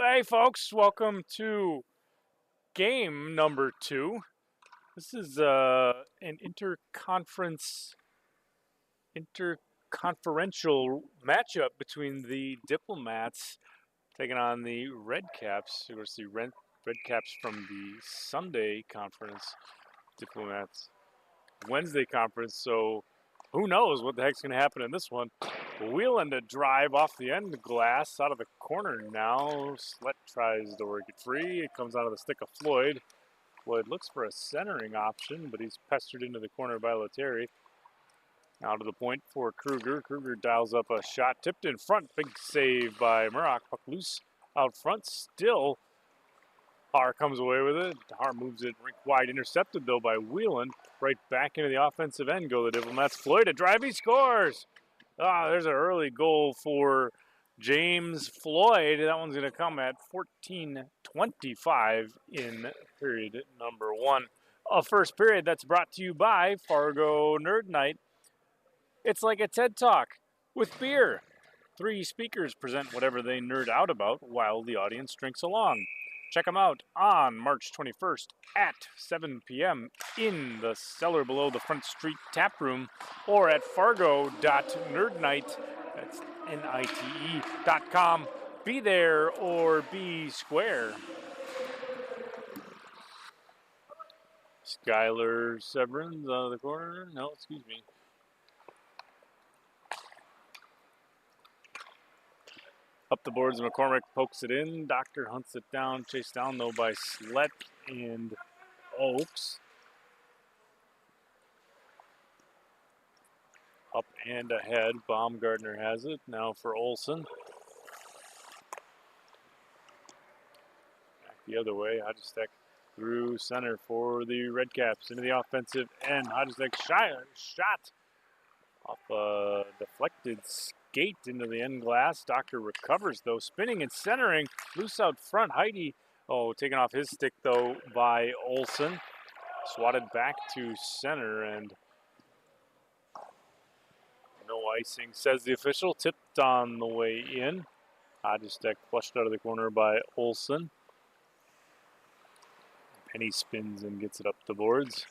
Hey, folks, welcome to game number 2. This is an interconferential matchup between the Diplomats taking on the Redcaps. Of course, the Redcaps from the Sunday conference, Diplomats Wednesday conference. So who knows what the heck's going to happen in this one. Wheeling to drive off the end glass out of the corner now. Slett tries to work it free. It comes out of the stick of Floyd. Floyd looks for a centering option, but he's pestered into the corner by Lettieri. Now to the point for Kruger. Kruger dials up a shot. Tipped in front. Big save by Murrock. Puck loose out front. Still, Haar comes away with it. Haar moves it rink wide. Intercepted, though, by Whelan. Right back into the offensive end go the Diplomats. Floyd a drive. He scores. There's an early goal for James Floyd. That one's going to come at 14:25 in period number 1. A first period that's brought to you by Fargo Nerd Night. It's like a TED Talk with beer. 3 speakers present whatever they nerd out about while the audience drinks along. Check them out on March 21st at 7 p.m. in the cellar below the Front Street Tap Room or at fargo.nerdnight, that's NITE.com. Be there or be square. Skylar Severance out of the corner. No, excuse me. Up the boards, McCormick pokes it in. Doctor hunts it down. Chased down, though, by Slett and Oaks. Up and ahead. Baumgartner has it. Now for Olsen. Back the other way. Hodgestek through center for the Redcaps. Into the offensive end. Hodgestek shot off a deflected skate into the end glass. Doctor recovers, though. Spinning and centering. Loose out front. Heidi, taken off his stick, though, by Olsen. Swatted back to center, and no icing, says the official. Tipped on the way in. Hodgestek flushed out of the corner by Olsen. Penny spins and gets it up the boards.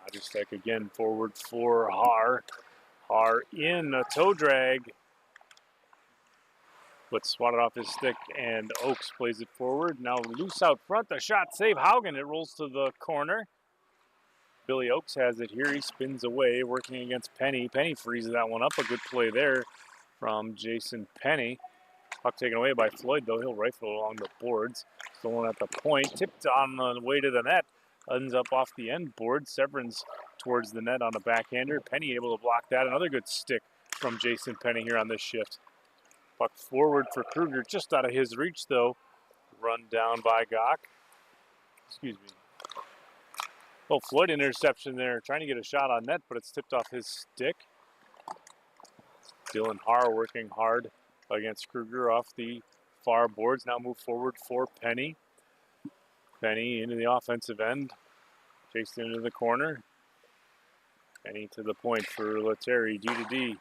Hodgestek again forward for Haar. Haar in a toe drag, but swatted off his stick, and Oaks plays it forward. Now loose out front. The shot save Haugen. It rolls to the corner. Billy Oaks has it here. He spins away, working against Penny. Penny freezes that one up. A good play there from Jason Penny. Puck taken away by Floyd, though. He'll rifle along the boards. Stolen at the point. Tipped on the way to the net. Ends up off the end board. Severance towards the net on a backhander. Penny able to block that. Another good stick from Jason Penny here on this shift. Puck forward for Kruger. Just out of his reach, though. Run down by Gach. Excuse me. Floyd interception there. Trying to get a shot on net, but it's tipped off his stick. Dylan Haar working hard against Kruger off the far boards. Now move forward for Penny. Penny into the offensive end. Chased into the corner. Penny to the point for Lettieri. D to D.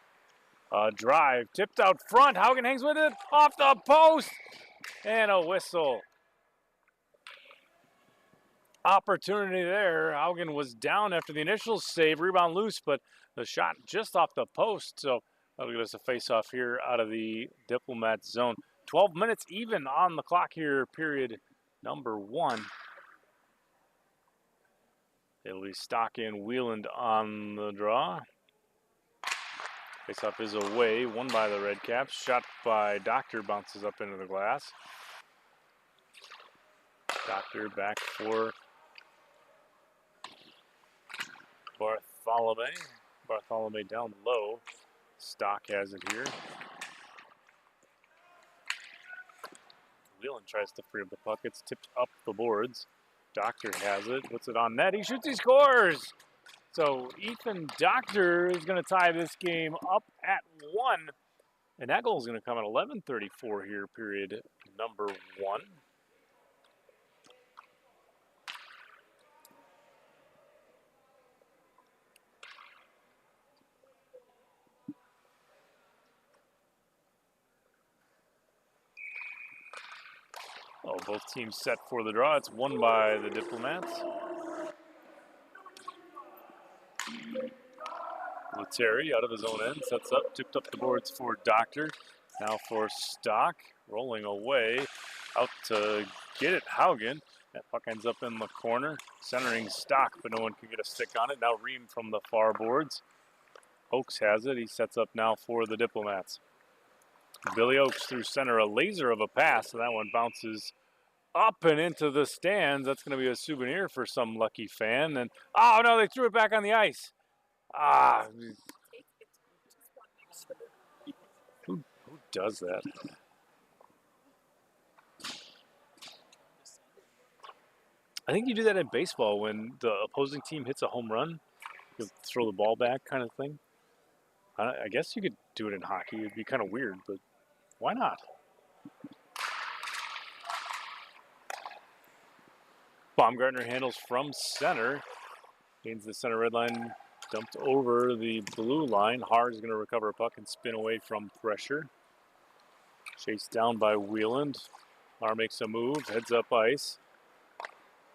Drive. Tipped out front. Haugen hangs with it. Off the post. And a whistle. Opportunity there. Haugen was down after the initial save. Rebound loose, but the shot just off the post. So that'll give us a face-off here out of the Diplomat zone. 12 minutes even on the clock here, period number 1. It'll be Stockin Wheeland on the draw. Face-off is away, won by the Redcaps. Shot by Doctor, bounces up into the glass. Doctor back for Bartholomew. Bartholomew down low. Stock has it here. Wheelan tries to free up the puck. It's tipped up the boards. Doctor has it. Puts it on net. He shoots. He scores. So Ethan Doctor is going to tie this game up at 1. And that goal is going to come at 11:34 here, period number 1. So both teams set for the draw. It's won by the Diplomats. Letary out of his own end, sets up, tipped up the boards for Doctor. Now for Stock, rolling away, out to get it, Haugen. That puck ends up in the corner, centering Stock, but no one can get a stick on it. Now Ream from the far boards. Oakes has it, he sets up now for the Diplomats. Billy Oakes through center, a laser of a pass, and that one bounces up and into the stands. That's going to be a souvenir for some lucky fan. And oh no, they threw it back on the ice. Ah, who does that? I think you do that in baseball when the opposing team hits a home run. You throw the ball back kind of thing. I guess you could do it in hockey. It'd be kind of weird, but why not? Baumgartner handles from center. Gains the center red line, dumped over the blue line. Haar is going to recover a puck and spin away from pressure. Chased down by Wieland. Haar makes a move, heads up ice.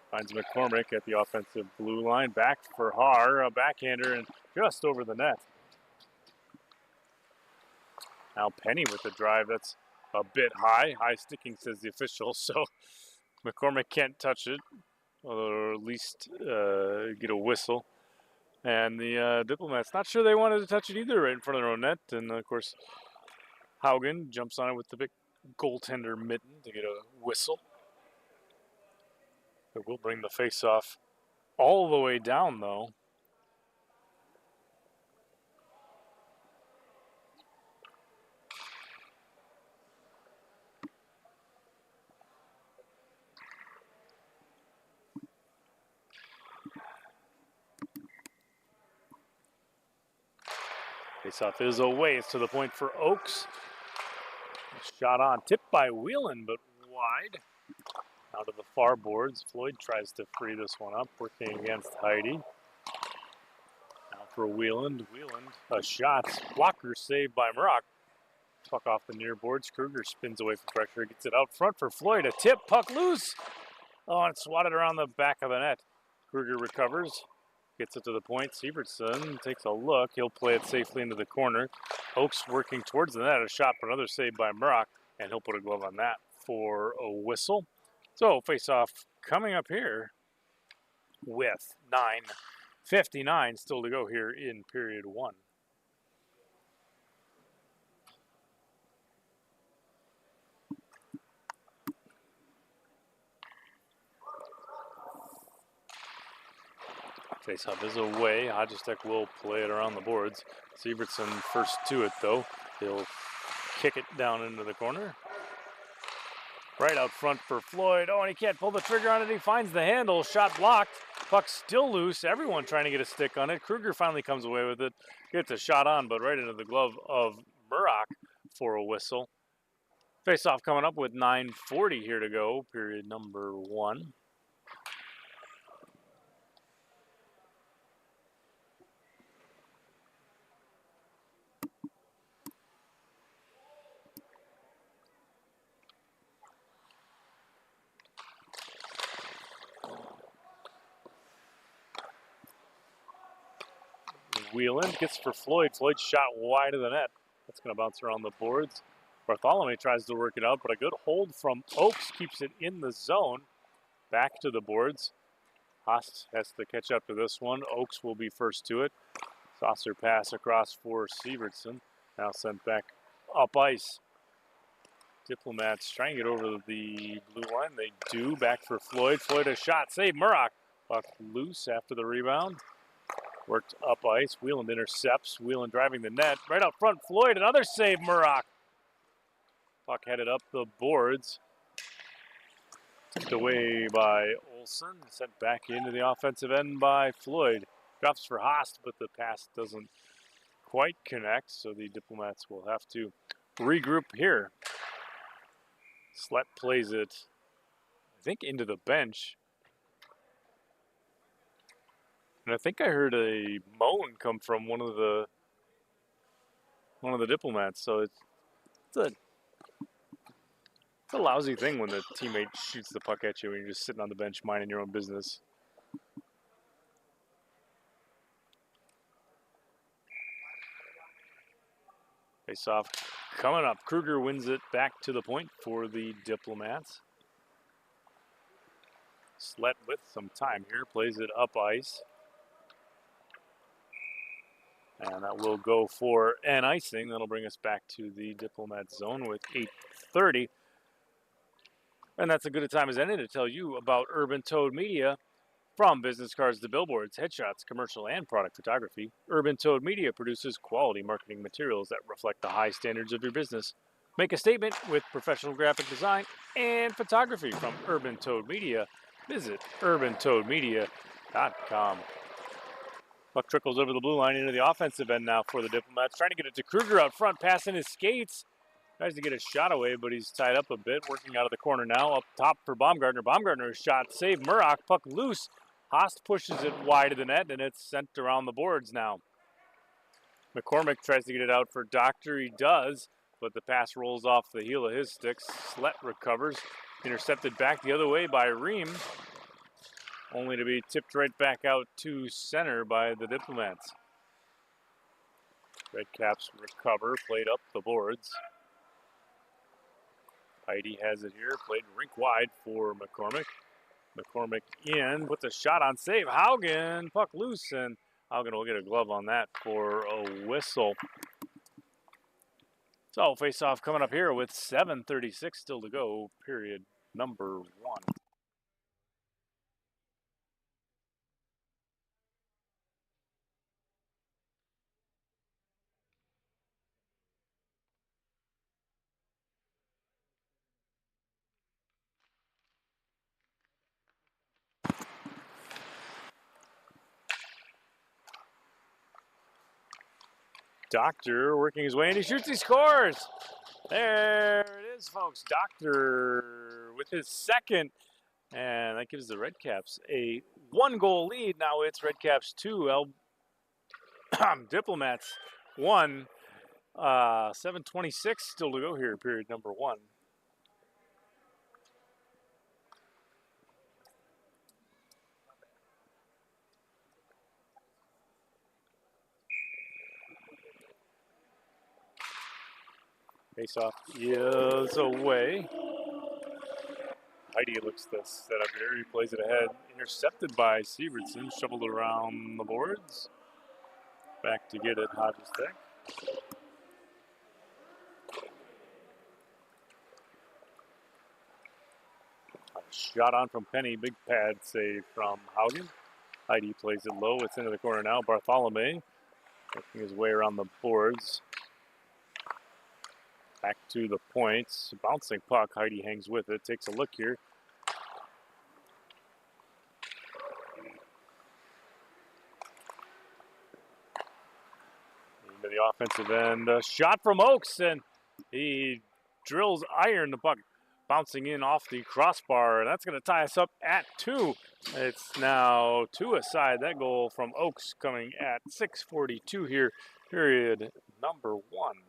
Finds McCormick at the offensive blue line. Back for Haar, a backhander, and just over the net. Now Penny with the drive. That's a bit high. High sticking, says the official. So McCormick can't touch it, or at least get a whistle. And the Diplomats, not sure they wanted to touch it either right in front of their own net. And, of course, Haugen jumps on it with the big goaltender mitten to get a whistle. It will bring the face-off all the way down, though. Face-off is away. It's to the point for Oakes. Shot on, tipped by Whelan, but wide. Out of the far boards. Floyd tries to free this one up, working against Heidi. Now for Whelan. Whelan, a shot. Blocker saved by Murock. Puck off the near boards. Kruger spins away from pressure. Gets it out front for Floyd. A tip. Puck loose. Oh, and it's swatted around the back of the net. Kruger recovers. Gets it to the point. Sievertson takes a look. He'll play it safely into the corner. Oakes working towards the net. A shot, but another save by Murock. And he'll put a glove on that for a whistle. So, face-off coming up here with 9:59 still to go here in period one. Face-off is away. Hodgestek will play it around the boards. Sievertson first to it, though. He'll kick it down into the corner. Right out front for Floyd. Oh, and he can't pull the trigger on it. He finds the handle. Shot blocked. Puck still loose. Everyone trying to get a stick on it. Kruger finally comes away with it. Gets a shot on, but right into the glove of Murock for a whistle. Face-off coming up with 9:40 here to go, period number one. Whelan gets for Floyd. Floyd shot wide of the net. That's going to bounce around the boards. Bartholomew tries to work it out, but a good hold from Oakes keeps it in the zone. Back to the boards. Haas has to catch up to this one. Oakes will be first to it. Saucer pass across for Sievertson. Now sent back up ice. Diplomats trying to get over the blue line. They do. Back for Floyd. Floyd a shot. Save Murock. Puck loose after the rebound. Worked up ice. Whelan intercepts. Whelan driving the net. Right out front, Floyd. Another save, Murock. Puck headed up the boards. Tipped away by Olsen. Sent back into the offensive end by Floyd. Drops for Haast, but the pass doesn't quite connect, so the Diplomats will have to regroup here. Slett plays it, I think, into the bench. And I think I heard a moan come from one of the Diplomats. So it's a It's a lousy thing when the teammate shoots the puck at you and you're just sitting on the bench minding your own business. Face off coming up. Kruger wins it back to the point for the Diplomats. Slett with some time here, plays it up ice. And that will go for an icing. That'll bring us back to the Diplomat zone with 8:30. And that's a good a time as any to tell you about Urban Toad Media. From business cards to billboards, headshots, commercial, and product photography, Urban Toad Media produces quality marketing materials that reflect the high standards of your business. Make a statement with professional graphic design and photography from Urban Toad Media. Visit urbantoadmedia.com. Puck trickles over the blue line into the offensive end now for the Diplomats. Trying to get it to Kruger out front, passing his skates. Tries to get a shot away, but he's tied up a bit. Working out of the corner now. Up top for Baumgartner. Baumgartner's shot saved. Murrock, puck loose. Haast pushes it wide of the net, and it's sent around the boards now. McCormick tries to get it out for Doctor. He does, but the pass rolls off the heel of his sticks. Slett recovers. Intercepted back the other way by Ream, only to be tipped right back out to center by the Diplomats. Redcaps recover, played up the boards. Heidi has it here, played rink wide for McCormick. McCormick in, puts a shot on save. Haugen, puck loose, and Haugen will get a glove on that for a whistle. So face-off coming up here with 7:36 still to go, period number 1. Doctor working his way in, he shoots, he scores! There it is, folks. Doctor with his second, and that gives the Redcaps a 1-goal lead. Now it's Redcaps 2, Diplomats 1. 7:26 still to go here, period number 1. Face off is away. Heidi looks to set up here. He plays it ahead. Intercepted by Sievertson. Shoveled around the boards. Back to get it, Hodges Tech. Shot on from Penny. Big pad save from Haugen. Heidi plays it low. It's into the corner now. Bartholomew working his way around the boards. Back to the points. Bouncing puck. Heidi hangs with it. Takes a look here. Into the offensive end. A shot from Oakes, and he drills iron. The puck bouncing in off the crossbar, and that's going to tie us up at 2. It's now 2 aside. That goal from Oakes coming at 6:42 here, period number 1.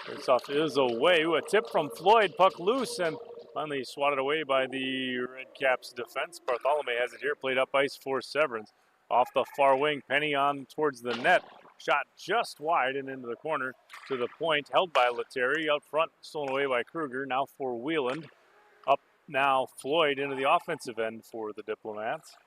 Face-off is away. Ooh, a tip from Floyd. Puck loose and finally swatted away by the Redcaps defense. Bartholomew has it here. Played up ice for Severance. Off the far wing. Penny on towards the net. Shot just wide and into the corner to the point. Held by Lettieri. Out front. Stolen away by Kruger. Now for Wieland. Up now Floyd into the offensive end for the Diplomats.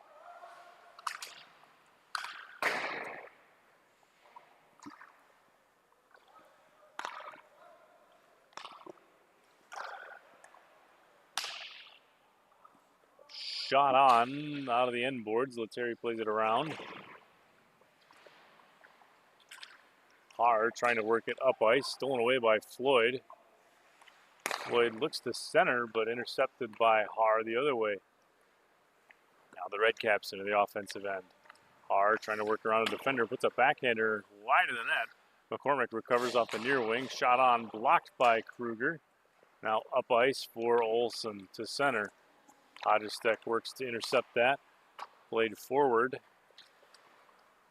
Shot on out of the end boards. Lettieri plays it around. Haar trying to work it up ice. Stolen away by Floyd. Floyd looks to center, but intercepted by Haar the other way. Now the Redcaps into the offensive end. Haar trying to work around a defender. Puts a backhander wide of the net. McCormick recovers off the near wing. Shot on, blocked by Kruger. Now up ice for Olsen to center. Hodgestek works to intercept that. Played forward.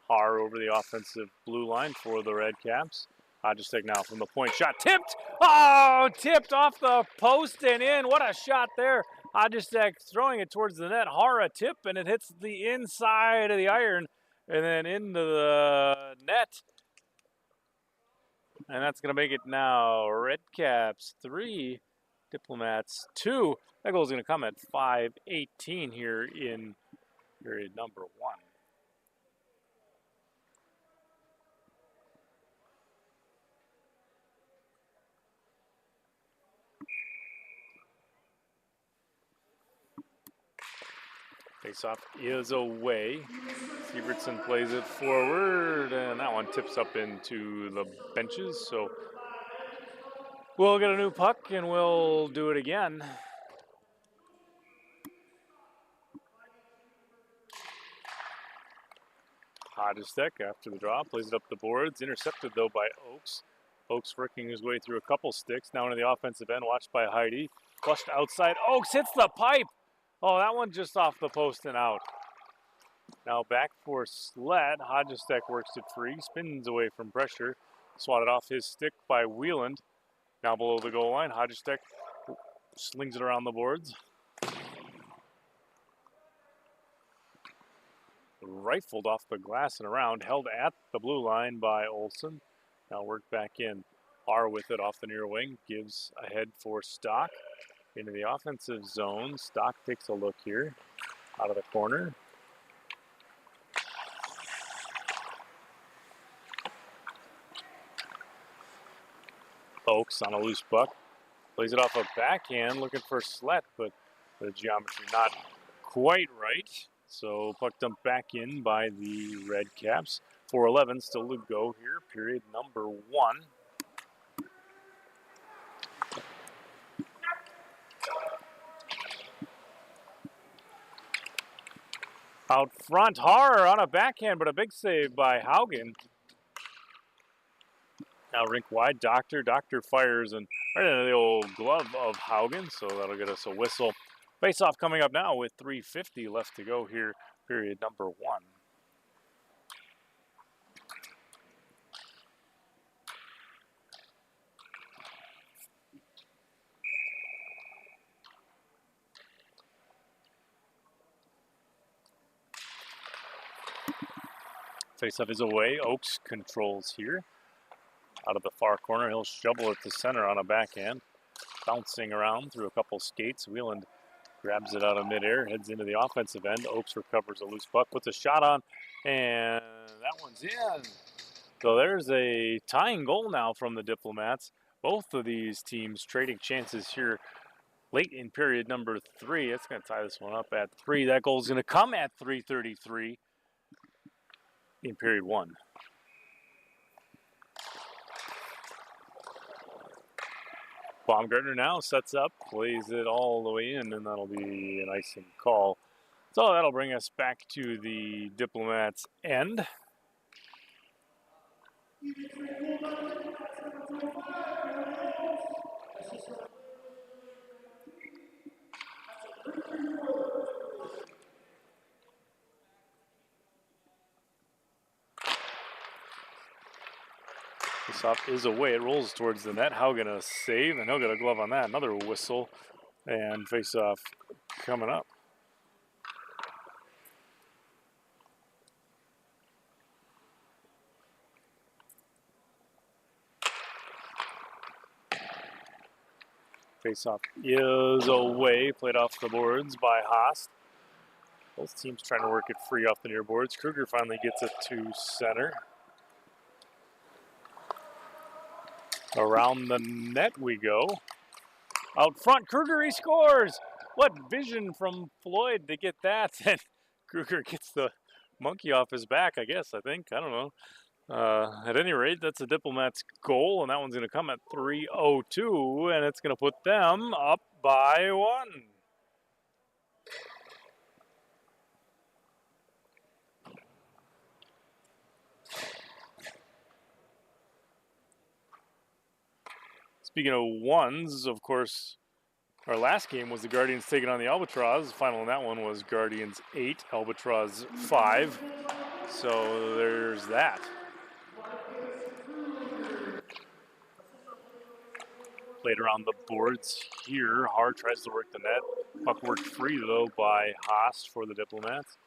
Har over the offensive blue line for the Redcaps. Hodgestek now from the point shot. Tipped! Oh, tipped off the post and in. What a shot there. Hodgestek throwing it towards the net. Har a tip, and it hits the inside of the iron and then into the net. And that's going to make it now Redcaps 3, Diplomats 2. That goal is going to come at 5:18 here in period number 1. Faceoff is away. Sievertson plays it forward, and that one tips up into the benches. So we'll get a new puck, and we'll do it again. Hodgestek after the draw, plays it up the boards. Intercepted, though, by Oakes. Oakes working his way through a couple sticks. Now into the offensive end, watched by Heidi. Flushed outside. Oakes hits the pipe. Oh, that one just off the post and out. Now back for Sled. Hodgestek works it free. Spins away from pressure. Swatted off his stick by Wieland. Now below the goal line. Hodgestek slings it around the boards. Rifled off the glass and around. Held at the blue line by Olsen. Now worked back in. R with it off the near wing. Gives ahead for Stock. Into the offensive zone. Stock takes a look here. Out of the corner. Oakes on a loose puck. Plays it off a backhand, looking for Slett, but the geometry not quite right. So puck dumped back in by the Redcaps. 4:11 still to go here, period number 1. Out front, Har on a backhand, but a big save by Haugen. Now rink wide, Doctor fires and right into the old glove of Haugen, so that'll get us a whistle. Face-off coming up now with 3:50 left to go here, period number 1. Face-off is away. Oakes controls here. Out of the far corner, he'll shovel it to center on a backhand. Bouncing around through a couple skates. Wieland grabs it out of midair, heads into the offensive end. Oakes recovers a loose puck, puts a shot on, and that one's in. So there's a tying goal now from the Diplomats. Both of these teams trading chances here late in period number 3. It's going to tie this one up at 3. That goal is going to come at 3:33 in period 1. Baumgartner now sets up, plays it all the way in, and that'll be an icing call. So that'll bring us back to the Diplomats' end. Face-off is away. It rolls towards the net. Haugen a save, and he'll get a glove on that. Another whistle, and face-off coming up. Face-off is away. Played off the boards by Haas. Both teams trying to work it free off the near boards. Kruger finally gets it to center. Around the net we go. Out front, Kruger, he scores! What vision from Floyd to get that. And Kruger gets the monkey off his back, I guess, I don't know. At any rate, that's a Diplomats goal, and that one's going to come at 3:02, and it's going to put them up by 1. Speaking of ones, of course, our last game was the Guardians taking on the Albatross. The final in that one was Guardians 8, Albatross 5. So there's that. Played around the boards here. Hard tries to work the net. Puck worked free, though, by Haas for the Diplomats.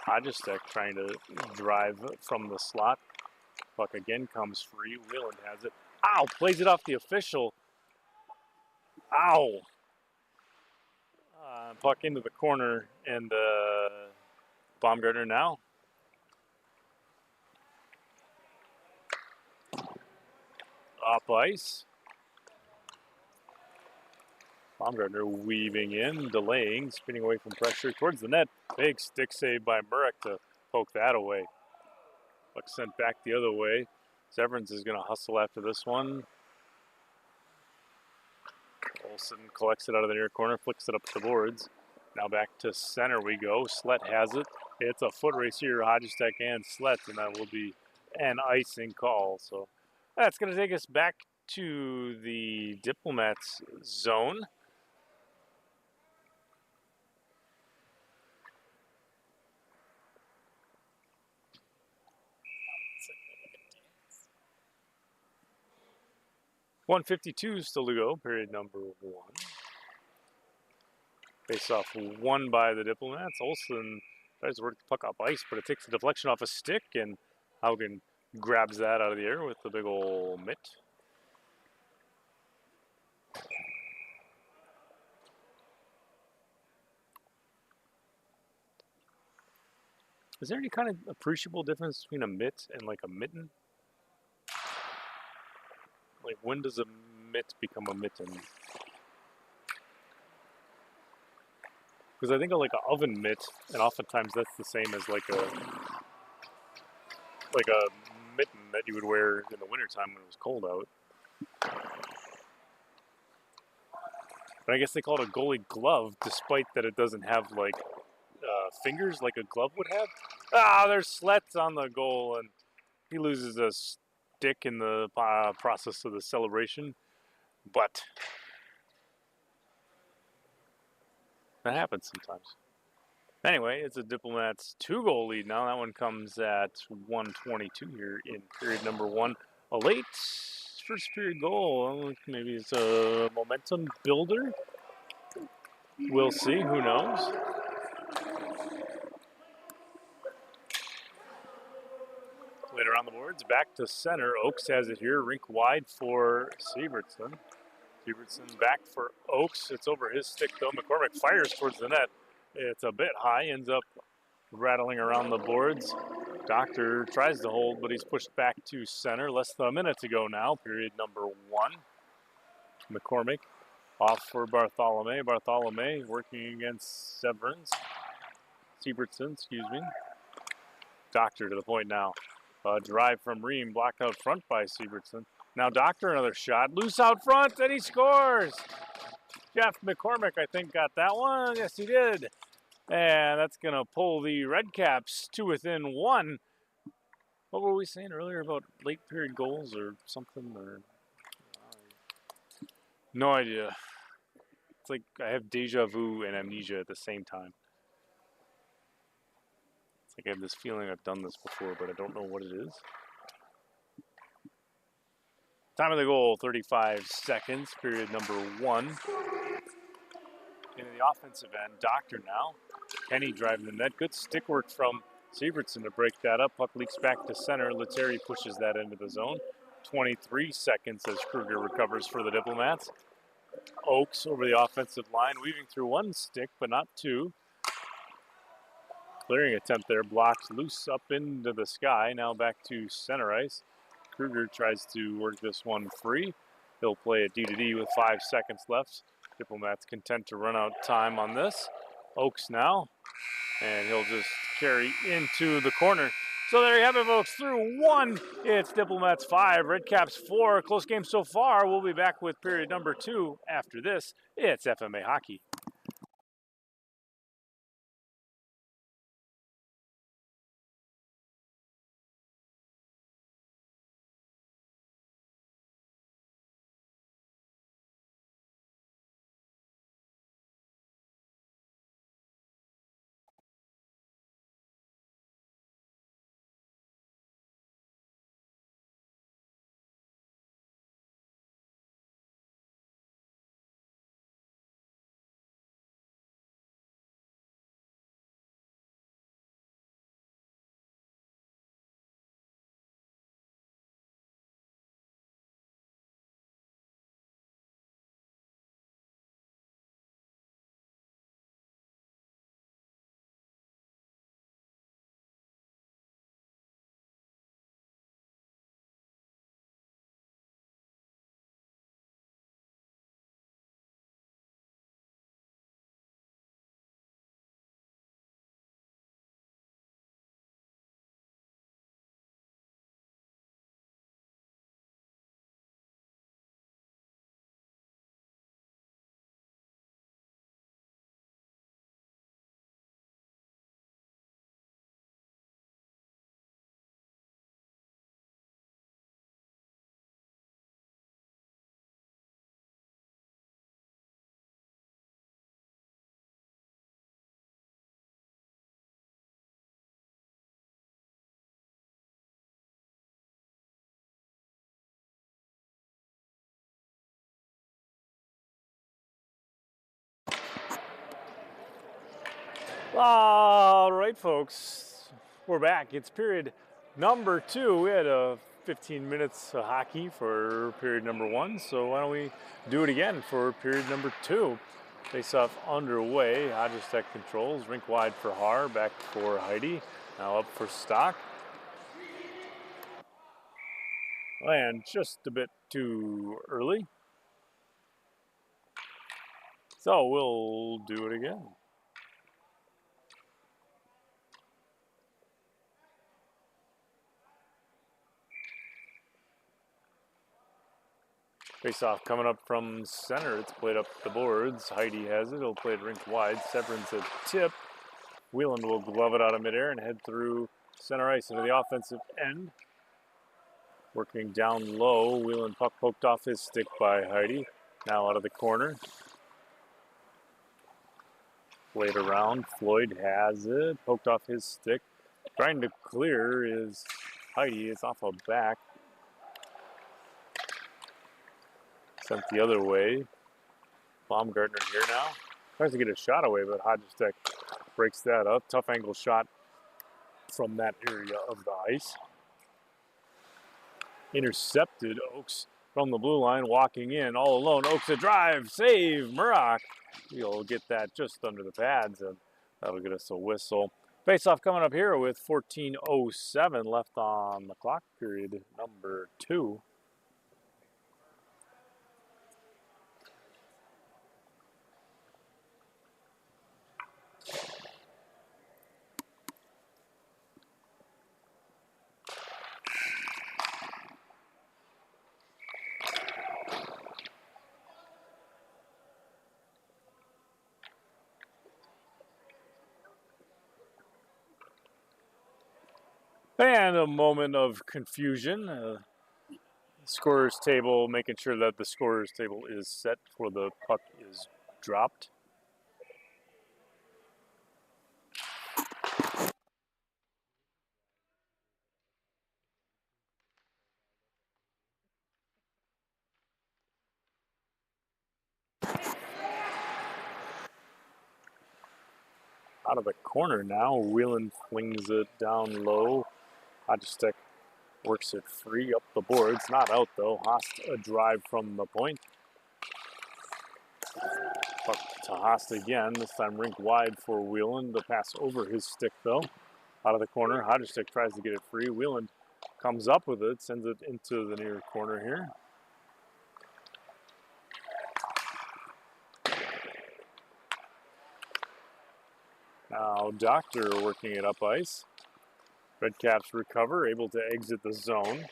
Hodgestek trying to drive from the slot. Puck again comes free. Wheeland has it. Ow! Plays it off the official. Ow! Puck into the corner, and Baumgartner now. Up ice. Baumgartner weaving in, delaying, spinning away from pressure towards the net. Big stick save by Murek to poke that away. Puck sent back the other way. Severance is going to hustle after this one. Olsen collects it out of the near corner, flicks it up the boards. Now back to center we go. Slett has it. It's a foot race here, Hodgestek and Slett, and that will be an icing call. So that's going to take us back to the Diplomats zone. .152 still to go, period number 1. Face off won by the Diplomats. Olsen tries to work the puck up ice, but it takes the deflection off a stick, and Haugen grabs that out of the air with the big ol' mitt. Is there any kind of appreciable difference between a mitt and like a mitten? Like, when does a mitt become a mitten? Because I think of like an oven mitt, and oftentimes that's the same as like a mitten that you would wear in the wintertime when it was cold out. But I guess they call it a goalie glove, despite that it doesn't have like fingers like a glove would have. Ah, there's Slets on the goal, and he loses a stick in the process of the celebration. But that happens sometimes. Anyway, it's a Diplomats 2-goal lead now. That one comes at 1:22 here in period number 1. A late first period goal. Maybe it's a momentum builder. We'll see. Who knows? Later on the boards, back to center. Oaks has it here, rink wide for Siebertson. Siebertson back for Oaks. It's over his stick though. McCormick fires towards the net. It's a bit high, ends up rattling around the boards. Doctor tries to hold, but he's pushed back to center. Less than a minute to go now, period number 1. McCormick off for Bartholomew. Bartholomew working against Severance. Siebertson, excuse me. Doctor to the point now. A drive from Ream, blocked out front by Siebertson. Now Doctor, another shot. Loose out front, and he scores! Jeff McCormick, I think, got that one. Yes, he did. And that's going to pull the Redcaps to within 1. What were we saying earlier about late period goals or something? Or no idea. It's like I have deja vu and amnesia at the same time. It's like I have this feeling I've done this before, but I don't know what it is. Time of the goal, 35 seconds, period number 1. Into the offensive end, Doctor now. Kenny driving the net. Good stick work from Siebertson to break that up. Puck leaks back to center. Lettieri pushes that into the zone. 23 seconds as Kruger recovers for the Diplomats. Oaks over the offensive line, weaving through 1 stick, but not 2. Clearing attempt there, blocked loose up into the sky. Now back to center ice. Kruger tries to work this one free. He'll play a D-to-D with 5 seconds left. Diplomats content to run out time on this. Oaks now, and he'll just carry into the corner. So there you have it, folks. Through 1, it's Diplomats 5, Redcaps 4. Close game so far. We'll be back with period number 2 after this. It's FMA Hockey. All right, folks, we're back. It's period number 2. We had 15 minutes of hockey for period number 1, so why don't we do it again for period number 2. Face-off underway. Hodgestek controls. Rink wide for Har. Back for Heidi. Now up for Stock. And just a bit too early. So we'll do it again. Face-off coming up from center. It's played up the boards. Heidi has it. He'll play it rink wide. Severin's a tip. Wheeland will glove it out of midair and head through center ice into the offensive end. Working down low. Wheeland puck poked off his stick by Heidi. Now out of the corner. Played around. Floyd has it. Poked off his stick. Trying to clear is Heidi. It's off a back. Sent the other way. Baumgartner here now. Tries to get a shot away, but Hodgestek breaks that up. Tough angle shot from that area of the ice. Intercepted. Oakes from the blue line, walking in all alone. Oakes a drive, save, Murrock. He'll get that just under the pads, and that'll get us a whistle. Face-off coming up here with 14:07 left on the clock, period number 2. And a moment of confusion. Scorer's table, making sure that the scorer's table is set before the puck is dropped. Out of the corner now. Wheeland flings it down low. Hodgestek works it free up the boards. Not out though. Haast a drive from the point. Puck to Haast again. This time rink wide for Wheeland. The pass over his stick though. Out of the corner. Hodgestek tries to get it free. Wheeland comes up with it. Sends it into the near corner here. Now Doctor working it up ice. Redcaps recover, able to exit the zone.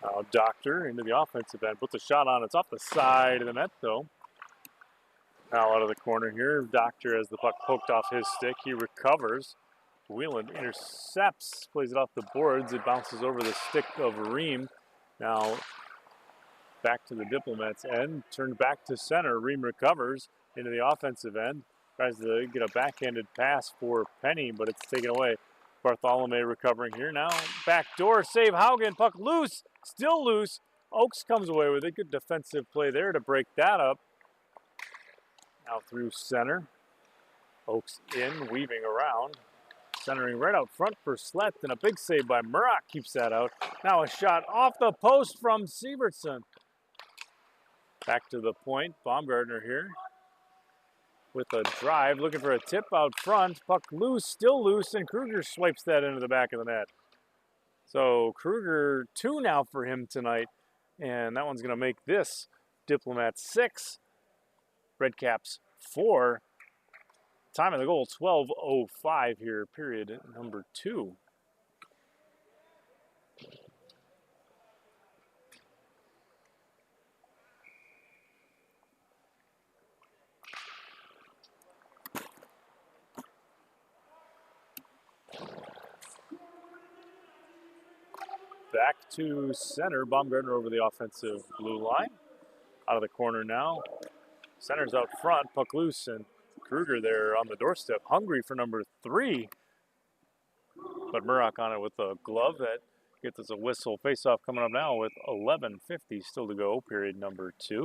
Now Doctor into the offensive end, puts a shot on. It's off the side of the net though. Now out of the corner here, Doctor has the puck poked off his stick. He recovers. Wheeland intercepts, plays it off the boards. It bounces over the stick of Ream. Now back to the Diplomats end, turned back to center. Ream recovers into the offensive end. Tries to get a backhanded pass for Penny, but it's taken away. Bartholomew recovering here now. Backdoor save. Haugen, puck loose, still loose. Oakes comes away with it. Good defensive play there to break that up. Now through center. Oakes in, weaving around. Centering right out front for Slett, and a big save by Murrock keeps that out. Now a shot off the post from Sievertson. Back to the point. Baumgartner here with a drive, looking for a tip out front. Puck loose, still loose, and Kruger swipes that into the back of the net. So Kruger 2 now for him tonight, and that one's going to make this Diplomats 6, Redcaps 4. Time of the goal, 12:05 here, period number 2. Back to center. Baumgartner over the offensive blue line. Out of the corner now. Center's out front. Puck loose, and Kruger there on the doorstep. Hungry for number 3. But Murrock on it with a glove that gets us a whistle. Face-off coming up now with 11:50 still to go, period number 2.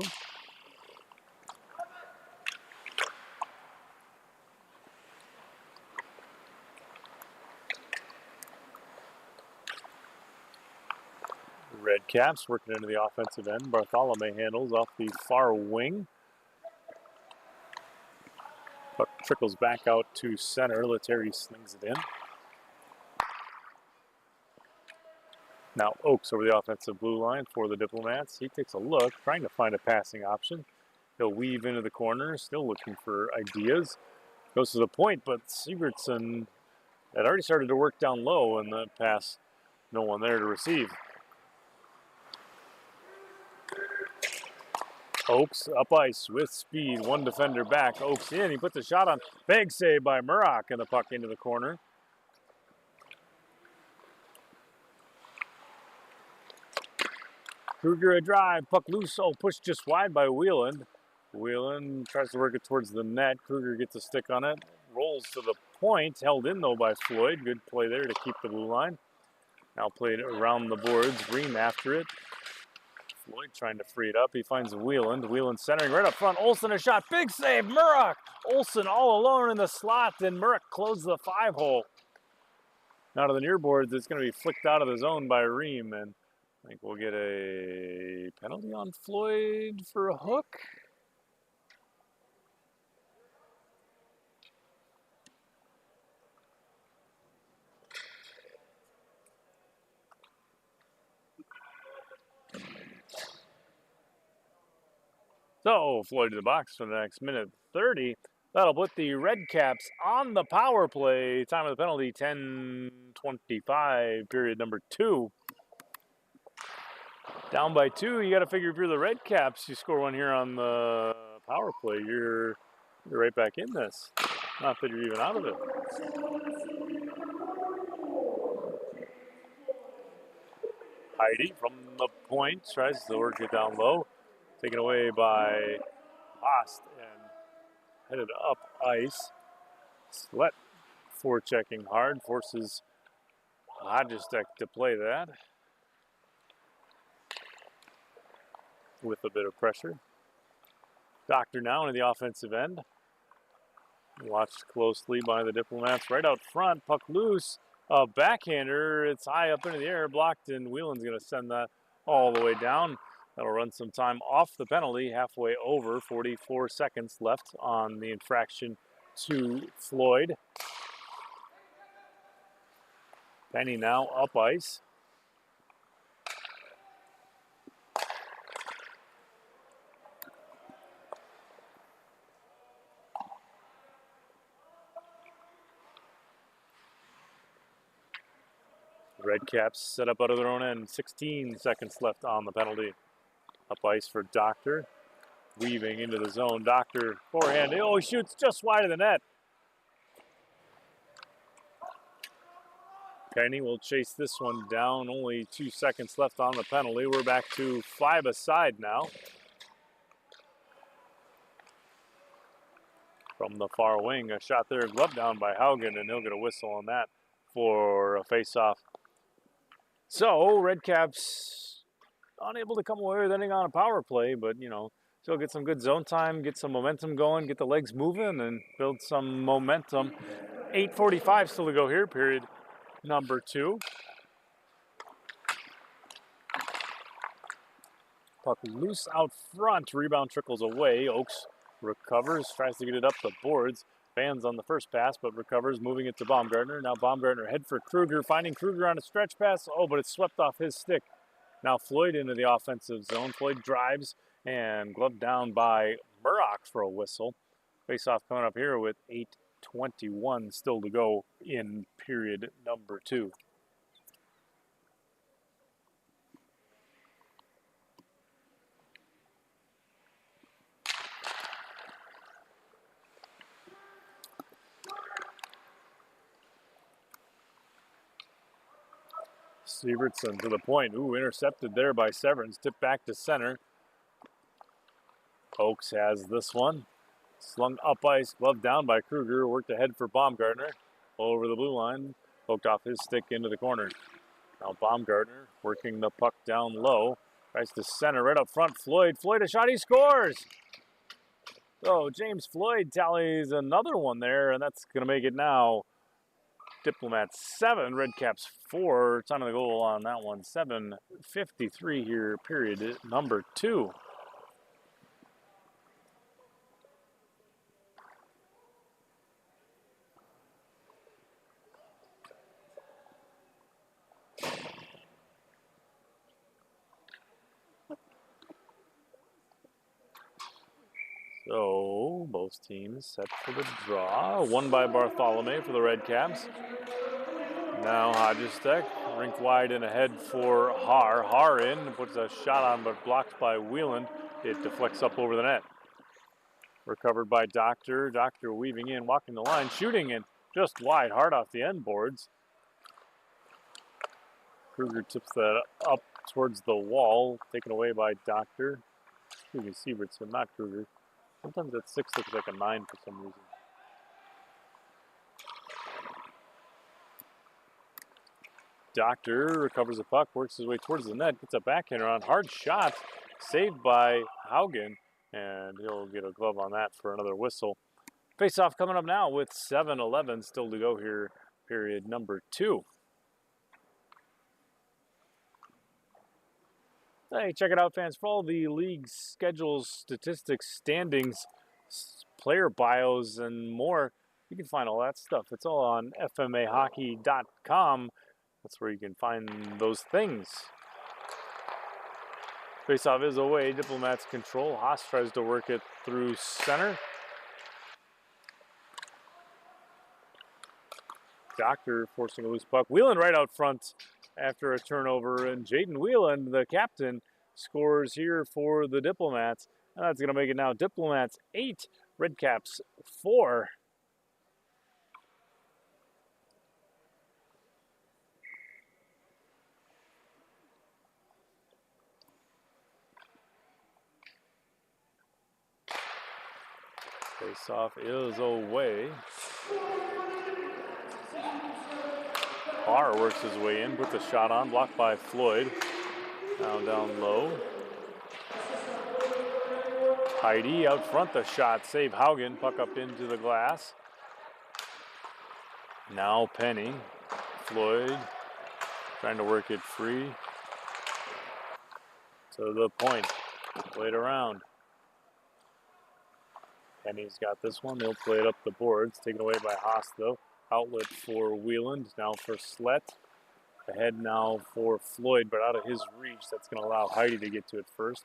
Redcaps working into the offensive end. Bartholomew handles off the far wing. Puck trickles back out to center. Lettieri slings it in. Now Oakes over the offensive blue line for the Diplomats. He takes a look, trying to find a passing option. He'll weave into the corner, still looking for ideas. Goes to the point, but Sievertson had already started to work down low, and the pass, no one there to receive. Oakes up ice with speed, one defender back. Oakes in, he puts a shot on. Big save by Murrock, and the puck into the corner. Kruger a drive, puck loose, pushed just wide by Wheeland. Wheeland tries to work it towards the net. Kruger gets a stick on it, rolls to the point, held in though by Floyd. Good play there to keep the blue line. Now played around the boards, Green after it. Floyd trying to free it up. He finds Wheeland. Wheeland centering right up front. Olsen a shot. Big save. Murrock. Olsen all alone in the slot. Then Murrock closes the 5-hole. Now to the near boards. It's going to be flicked out of the zone by Ream. And I think we'll get a penalty on Floyd for a hook. So Floyd to the box for the next minute 30. That'll put the Redcaps on the power play. Time of the penalty, 10:25, period number 2. Down by 2, you got to figure if you're the Redcaps, you score one here on the power play, you're right back in this. Not that you're even out of it. Heidi from the point tries to work it down low. Taken away by Lost and headed up ice. Sweat forechecking hard, forces Hodgestek to play that with a bit of pressure. Doctor now in the offensive end. Watched closely by the Diplomats. Right out front, puck loose. A backhander, it's high up into the air, blocked, and Wheeland's going to send that all the way down. That'll run some time off the penalty, halfway over, 44 seconds left on the infraction to Floyd. Penny now up ice. Redcaps set up out of their own end. 16 seconds left on the penalty. Up ice for Doctor. Weaving into the zone. Doctor forehand. Oh, he shoots just wide of the net. Penny will chase this one down. Only 2 seconds left on the penalty. We're back to 5 aside now. From the far wing, a shot there, glove down by Haugen, and he'll get a whistle on that for a face-off. So, Redcaps unable to come away with anything on a power play, but, you know, still get some good zone time, get some momentum going, get the legs moving, and build some momentum. 8:45 still to go here, period number 2. Puck loose out front, rebound trickles away. Oakes recovers, tries to get it up the boards. Fans on the first pass, but recovers, moving it to Baumgartner. Now Baumgartner head for Kruger, finding Kruger on a stretch pass. Oh, but it's swept off his stick. Now Floyd into the offensive zone. Floyd drives and gloved down by Murrock for a whistle. Face-off coming up here with 8:21 still to go in period number 2. Sievertson to the point. Ooh, intercepted there by Severance. Tipped back to center. Oakes has this one. Slung up ice, gloved down by Kruger. Worked ahead for Baumgartner. Over the blue line. Poked off his stick into the corner. Now Baumgartner working the puck down low. Tries to center right up front. Floyd a shot, he scores! So James Floyd tallies another one there, and that's going to make it now Diplomats 7, Redcaps 4. Time of the goal on that one, 7:53 here, period number 2. So, both teams set for the draw. One by Bartholomew for the Redcaps. Now Hodgestek, rink wide and ahead for Haar. Haar in, puts a shot on, but blocked by Wheeland. It deflects up over the net. Recovered by Doctor. Doctor weaving in, walking the line, shooting, and just wide, hard off the end boards. Kruger tips that up towards the wall, taken away by Doctor. Excuse me, Sievertson, not Kruger. Sometimes that 6 looks like a 9 for some reason. Doctor recovers the puck, works his way towards the net, gets a backhander on. Hard shot, saved by Haugen, and he'll get a glove on that for another whistle. Face-off coming up now with 7:11 still to go here, period number 2. Hey, check it out, fans. For all the league schedules, statistics, standings, player bios, and more, you can find all that stuff. It's all on fmahockey.com. That's where you can find those things. Face-off is away. Diplomats control. Haas tries to work it through center. Doctor forcing a loose puck. Wheeland right out front after a turnover. And Jaden Wheeland, the captain, scores here for the Diplomats. And that's going to make it now Diplomats 8, Redcaps 4. Face-off is away. Barr works his way in, puts a shot on, blocked by Floyd. Now down low. Heidi out front, the shot, save Haugen, puck up into the glass. Now Penny. Floyd trying to work it free. To the point, played around. Penny's got this one, they'll play it up the boards, taken away by Haas though. Outlet for Wheeland, now for Slett. Ahead now for Floyd, but out of his reach. That's going to allow Heidi to get to it first.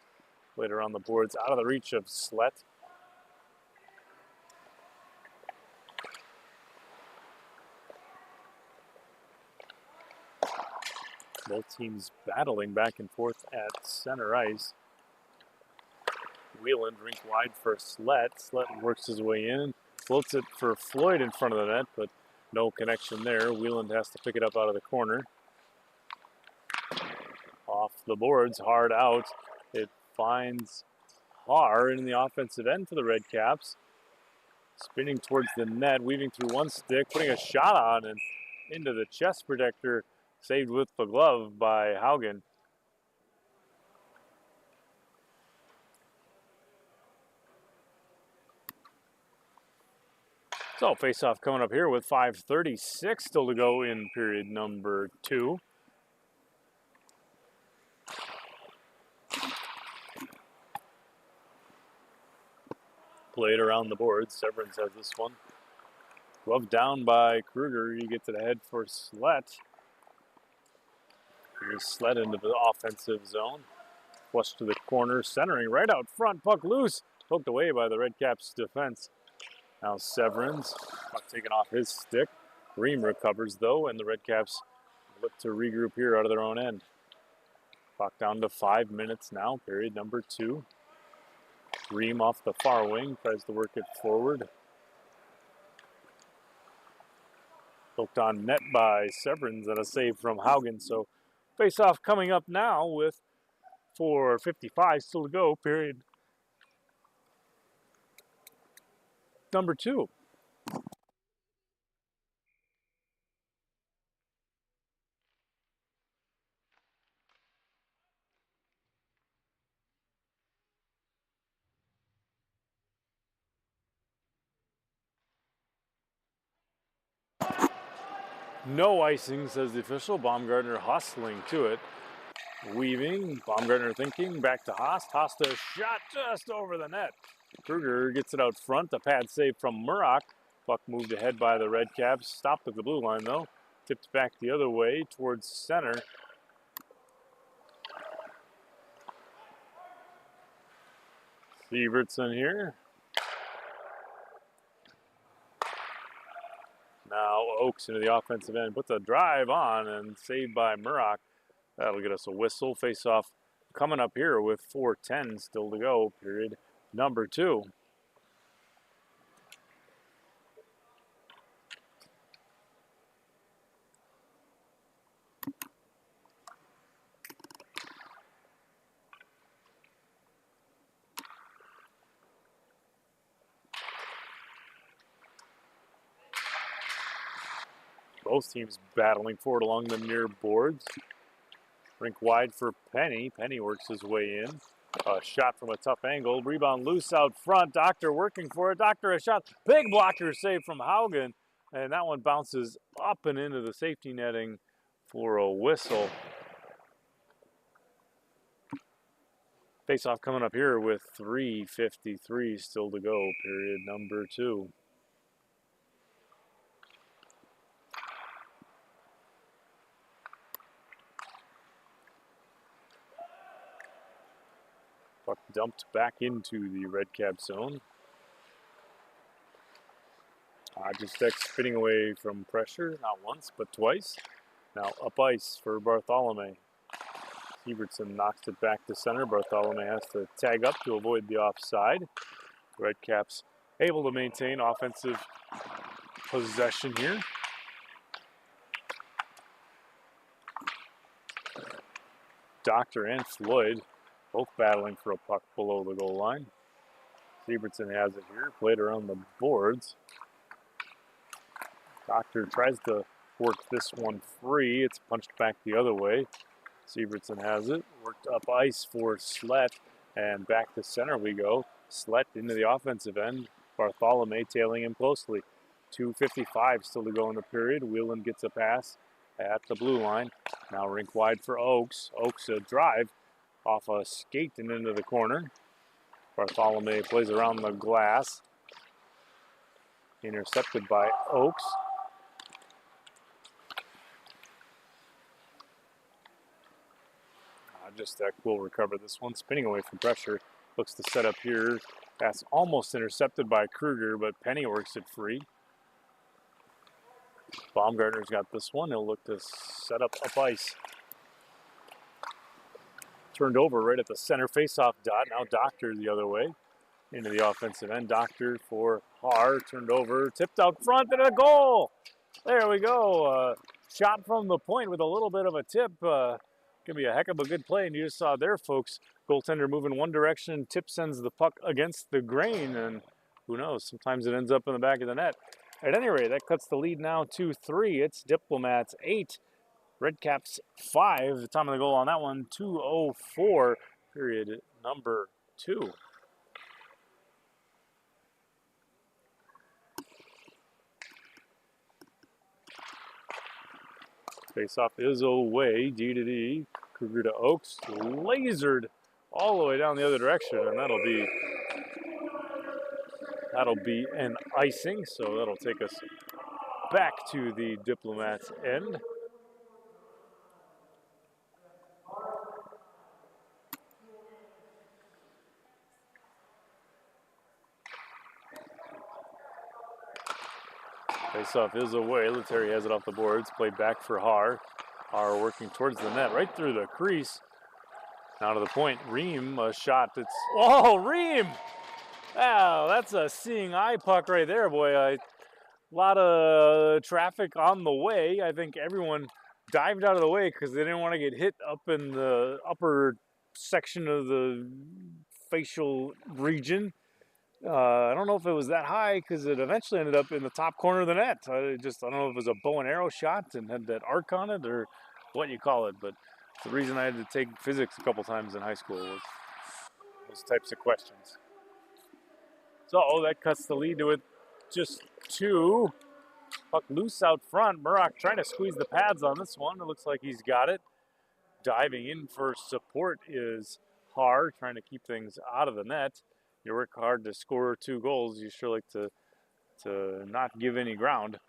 Played around the boards, out of the reach of Slett. Both teams battling back and forth at center ice. Wheeland rink wide for Slett. Slett works his way in, floats it for Floyd in front of the net, but no connection there. Wheeland has to pick it up out of the corner. Off the boards, hard out. It finds Haar in the offensive end for the Redcaps. Spinning towards the net, weaving through one stick, putting a shot on and into the chest protector. Saved with the glove by Haugen. So face-off coming up here with 5:36 still to go in period number 2. Played around the board. Severance has this one. Glove down by Kruger. He gets it ahead for Slett. Here's Slett into the offensive zone. Flush to the corner, centering right out front. Puck loose. Poked away by the Redcaps defense. Now Severance, puck taken off his stick. Ream recovers though, and the Redcaps look to regroup here out of their own end. Clock down to 5 minutes now, period number 2. Ream off the far wing, tries to work it forward. Poked on net by Severance and a save from Haugen. So face-off coming up now with 4:55 still to go, period number 2. No icing, says the official. Baumgartner hustling to it. Weaving. Baumgartner thinking. Back to Haas. Haas to shot just over the net. Kruger gets it out front. A pad save from Murrock. Puck moved ahead by the Redcaps. Stopped at the blue line, though. Tipped back the other way towards center. Sievertson here. Now Oakes into the offensive end. Puts a drive on and saved by Murrock. That'll get us a whistle. Face off coming up here with 4:10 still to go. Period number 2. Both teams battling for it along the near boards. Rink wide for Penny. Penny works his way in. A shot from a tough angle. Rebound loose out front. Doctor working for it. Doctor a shot. Big blocker save from Haugen. And that one bounces up and into the safety netting for a whistle. Face-off coming up here with 3:53 still to go. Period number 2. Puck dumped back into the Redcap zone. Hodgestek spinning away from pressure, not once, but twice. Now up ice for Bartholomew. Sievertson knocks it back to center. Bartholomew has to tag up to avoid the offside. Redcaps able to maintain offensive possession here. Doctor and Floyd both battling for a puck below the goal line. Sievertson has it here, played around the boards. Doctor tries to work this one free. It's punched back the other way. Sievertson has it, worked up ice for Slett, and back to center we go. Slett into the offensive end. Bartholomew tailing him closely. 2:55 still to go in the period. Whelan gets a pass at the blue line. Now rink wide for Oakes. Oakes a drive off a skate and into the corner. Bartholomew plays around the glass. Intercepted by Oakes. Hodgestek will recover this one, spinning away from pressure. Looks to set up here. That's almost intercepted by Kruger, but Penny works it free. Baumgartner's got this one. He'll look to set up ice. Turned over right at the center face-off dot. Now Doctor the other way into the offensive end. Doctor for Har. Turned over. Tipped out front into the goal. There we go. Shot from the point with a little bit of a tip. Gonna be a heck of a good play. And you just saw there, folks. Goaltender moving one direction. Tip sends the puck against the grain. And who knows? Sometimes it ends up in the back of the net. At any rate, that cuts the lead now to 3. It's Diplomats 8. Redcaps 5. The time of the goal on that one, 2:04, period number 2. Face-off is away, D to D. Kruger to Oakes, lasered all the way down the other direction, and that'll be an icing, so that'll take us back to the Diplomats' end. Face-off is away. Lettieri has it off the boards. Played back for Har. Har working towards the net, right through the crease. Now to the point. Ream, a shot that's... Oh, Ream! Wow, that's a seeing eye puck right there, boy. A lot of traffic on the way. I think everyone dived out of the way because they didn't want to get hit up in the upper section of the facial region. I don't know if it was that high because it eventually ended up in the top corner of the net. I don't know if it was a bow and arrow shot and had that arc on it or what you call it, but the reason I had to take physics a couple times in high school was those types of questions. So that cuts the lead to it just 2. Puck loose out front. Murrock trying to squeeze the pads on this one. It looks like he's got it. Diving in for support is hard, trying to keep things out of the net. You work hard to score 2 goals. You sure like to not give any ground.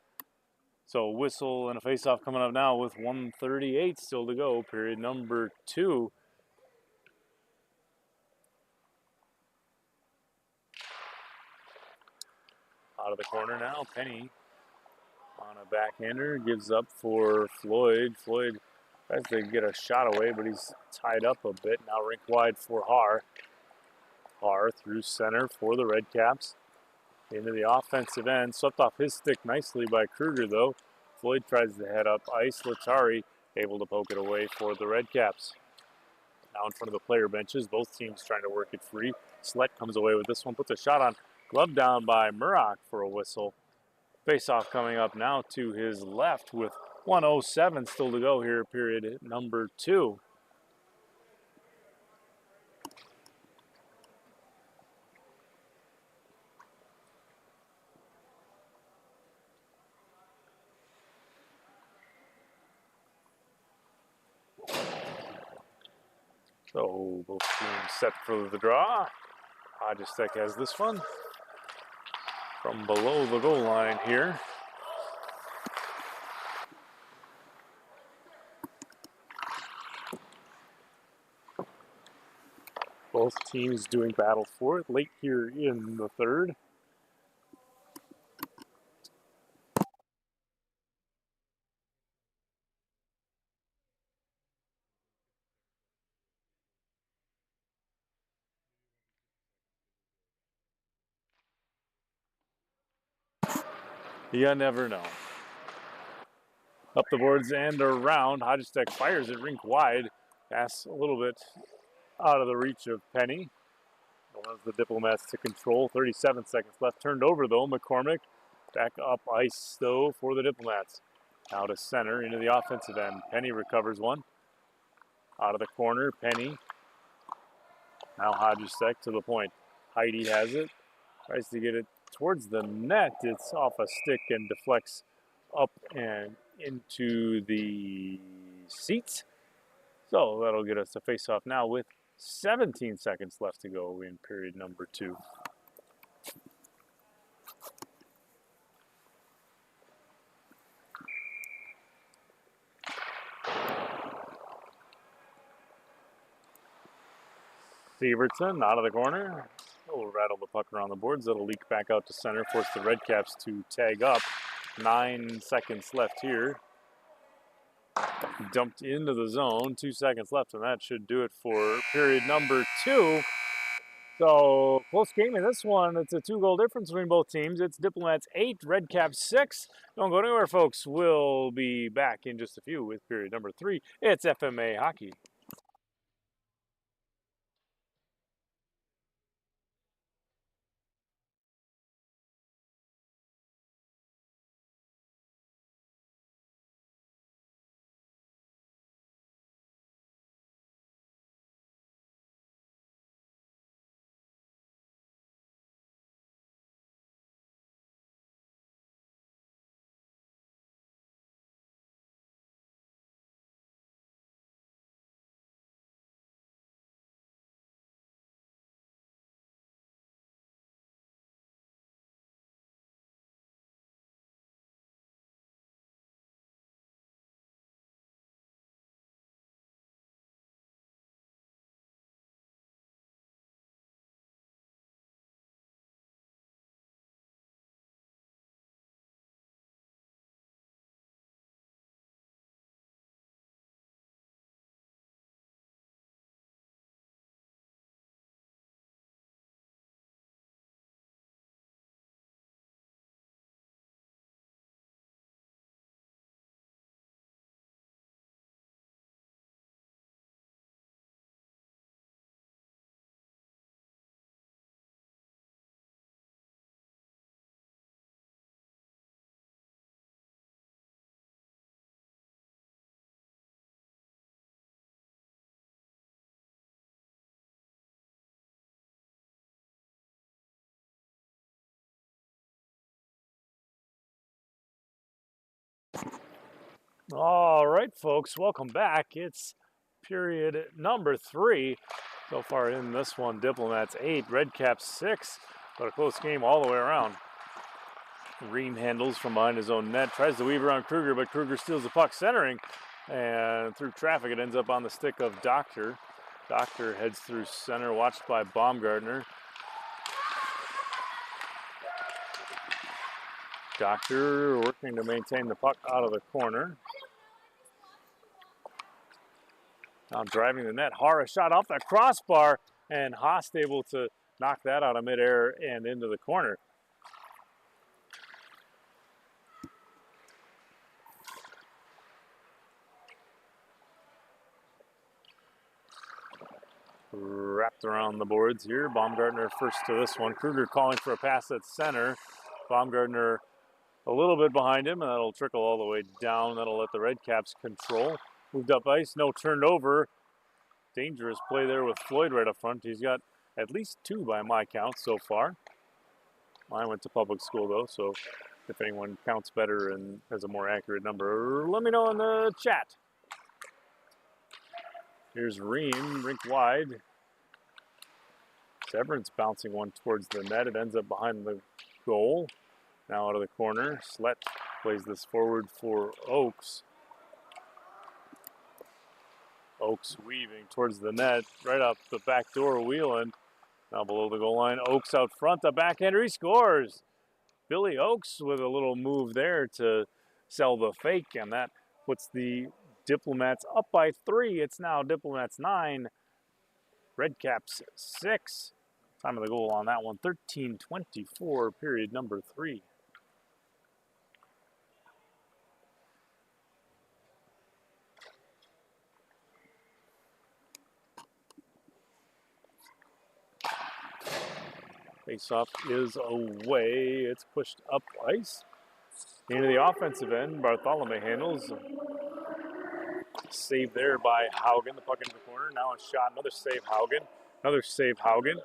So whistle and a faceoff coming up now with 1:38 still to go, period number 2. Out of the corner now, Penny on a backhander, gives up for Floyd. Floyd tries to get a shot away, but he's tied up a bit. Now rink wide for Haar. Haar through center for the Redcaps. Into the offensive end, swept off his stick nicely by Kruger though. Floyd tries to head up ice. Latari able to poke it away for the Redcaps. Now in front of the player benches, both teams trying to work it free. Slett comes away with this one, puts a shot on. Glove down by Murrock for a whistle. Face-off coming up now to his left with 1:07 still to go here, period number 2. So both teams set for the draw. Hodgestek has this one from below the goal line here. Both teams doing battle for it late here in the third. You never know. Up the boards and around. Hodgestek fires it rink wide. Pass a little bit out of the reach of Penny. Allows the Diplomats to control. 37 seconds left. Turned over though. McCormick back up ice though for the Diplomats. Now to center into the offensive end. Penny recovers one. Out of the corner. Penny. Now Hodgestek to the point. Heidi has it. Tries to get it towards the net. It's off a stick and deflects up and into the seats. So that'll get us a face-off now with 17 seconds left to go in period number 2. Severson out of the corner. Will rattle the puck around the boards. That'll leak back out to center, force the Redcaps to tag up. 9 seconds left here. Dumped into the zone. 2 seconds left, and that should do it for period number 2. So close game in this one. It's a 2-goal difference between both teams. It's Diplomats 8, Redcaps 6. Don't go anywhere, folks. We'll be back in just a few with period number 3. It's FMA Hockey. All right, folks, welcome back. It's period number 3. So far in this one, Diplomats 8, Redcaps 6. But a close game all the way around. Ream handles from behind his own net, tries to weave around Kruger, but Kruger steals the puck centering. And through traffic, it ends up on the stick of Doctor. Doctor heads through center, watched by Baumgartner. Doctor working to maintain the puck out of the corner. Now driving the net. Hara shot off that crossbar, and Haast able to knock that out of midair and into the corner. Wrapped around the boards here. Baumgartner first to this one. Kruger calling for a pass at center. Baumgartner a little bit behind him, and that'll trickle all the way down. That'll let the Redcaps control. Moved up ice, no turned over. Dangerous play there with Floyd right up front. He's got at least 2 by my count so far. I went to public school though, so if anyone counts better and has a more accurate number, let me know in the chat. Here's Ream, rink wide. Severance bouncing one towards the net. It ends up behind the goal. Now out of the corner. Slett plays this forward for Oakes. Oakes weaving towards the net, right up the back door. Wheeland now below the goal line. Oakes out front, the backhander, he scores. Billy Oakes with a little move there to sell the fake, and that puts the Diplomats up by 3. It's now Diplomats 9, Redcaps 6. Time of the goal on that one, 13:24, period number 3. Face-off is away. It's pushed up ice. Into the offensive end, Bartholomew handles. Save there by Haugen. The puck into the corner. Now a shot. Another save, Haugen. Another save, Haugen.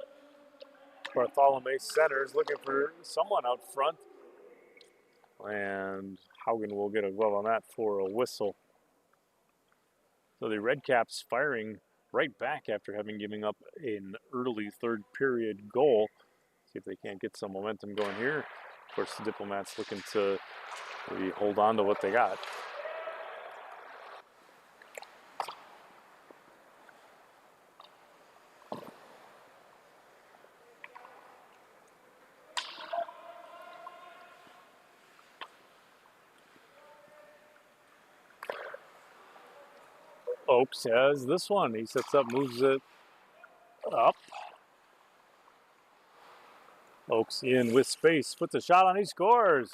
Bartholomew centers, looking for someone out front. And Haugen will get a glove on that for a whistle. So the Redcaps firing right back after having given up an early third period goal. See if they can't get some momentum going here. Of course, the Diplomats looking to maybe hold on to what they got. Oakes has this one. He sets up, moves it up. Oakes in with space, puts a shot on, he scores.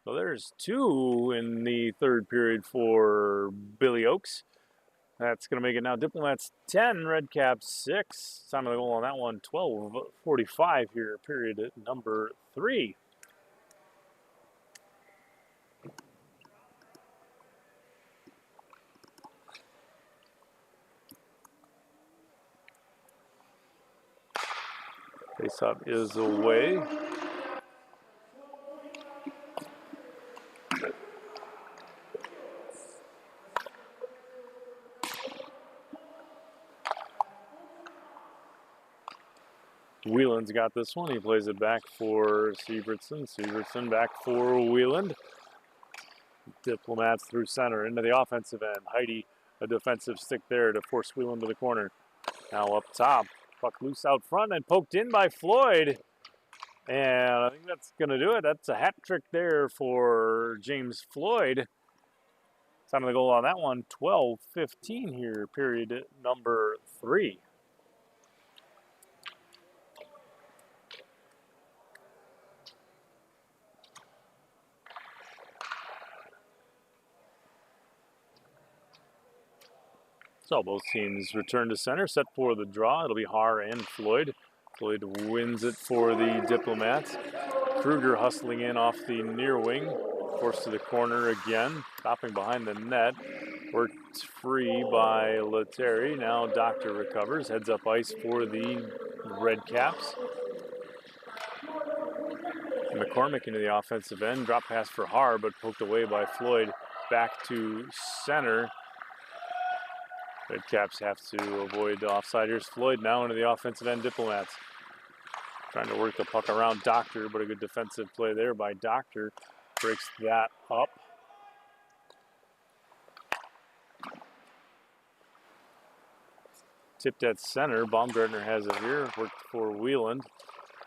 So there's 2 in the third period for Billy Oakes. That's going to make it now Diplomats 10, Redcaps 6. Time of the goal on that one, 12:45 here, period number 3. Face-off is away. Wheeland's got this one. He plays it back for Sievertson. Sievertson back for Wheeland. Diplomats through center into the offensive end. Heidi, a defensive stick there to force Wheeland to the corner. Now up top. Puck loose out front and poked in by Floyd. And I think that's going to do it. That's a hat trick there for James Floyd. Time of the goal on that one, 12:15 here, period number 3. So both teams return to center, set for the draw. It'll be Har and Floyd. Floyd wins it for the Diplomats. Kruger hustling in off the near wing. Forced to the corner again. Stopping behind the net. Worked free by Letary. Now Doctor recovers. Heads up ice for the Redcaps. McCormick into the offensive end. Drop pass for Har, but poked away by Floyd. back to center. Redcaps have to avoid the offside. Here's Floyd now into the offensive end. Diplomats trying to work the puck around Doctor, but a good defensive play there by Doctor. Breaks that up. Tipped at center. Baumgartner has it here. Worked for Wieland.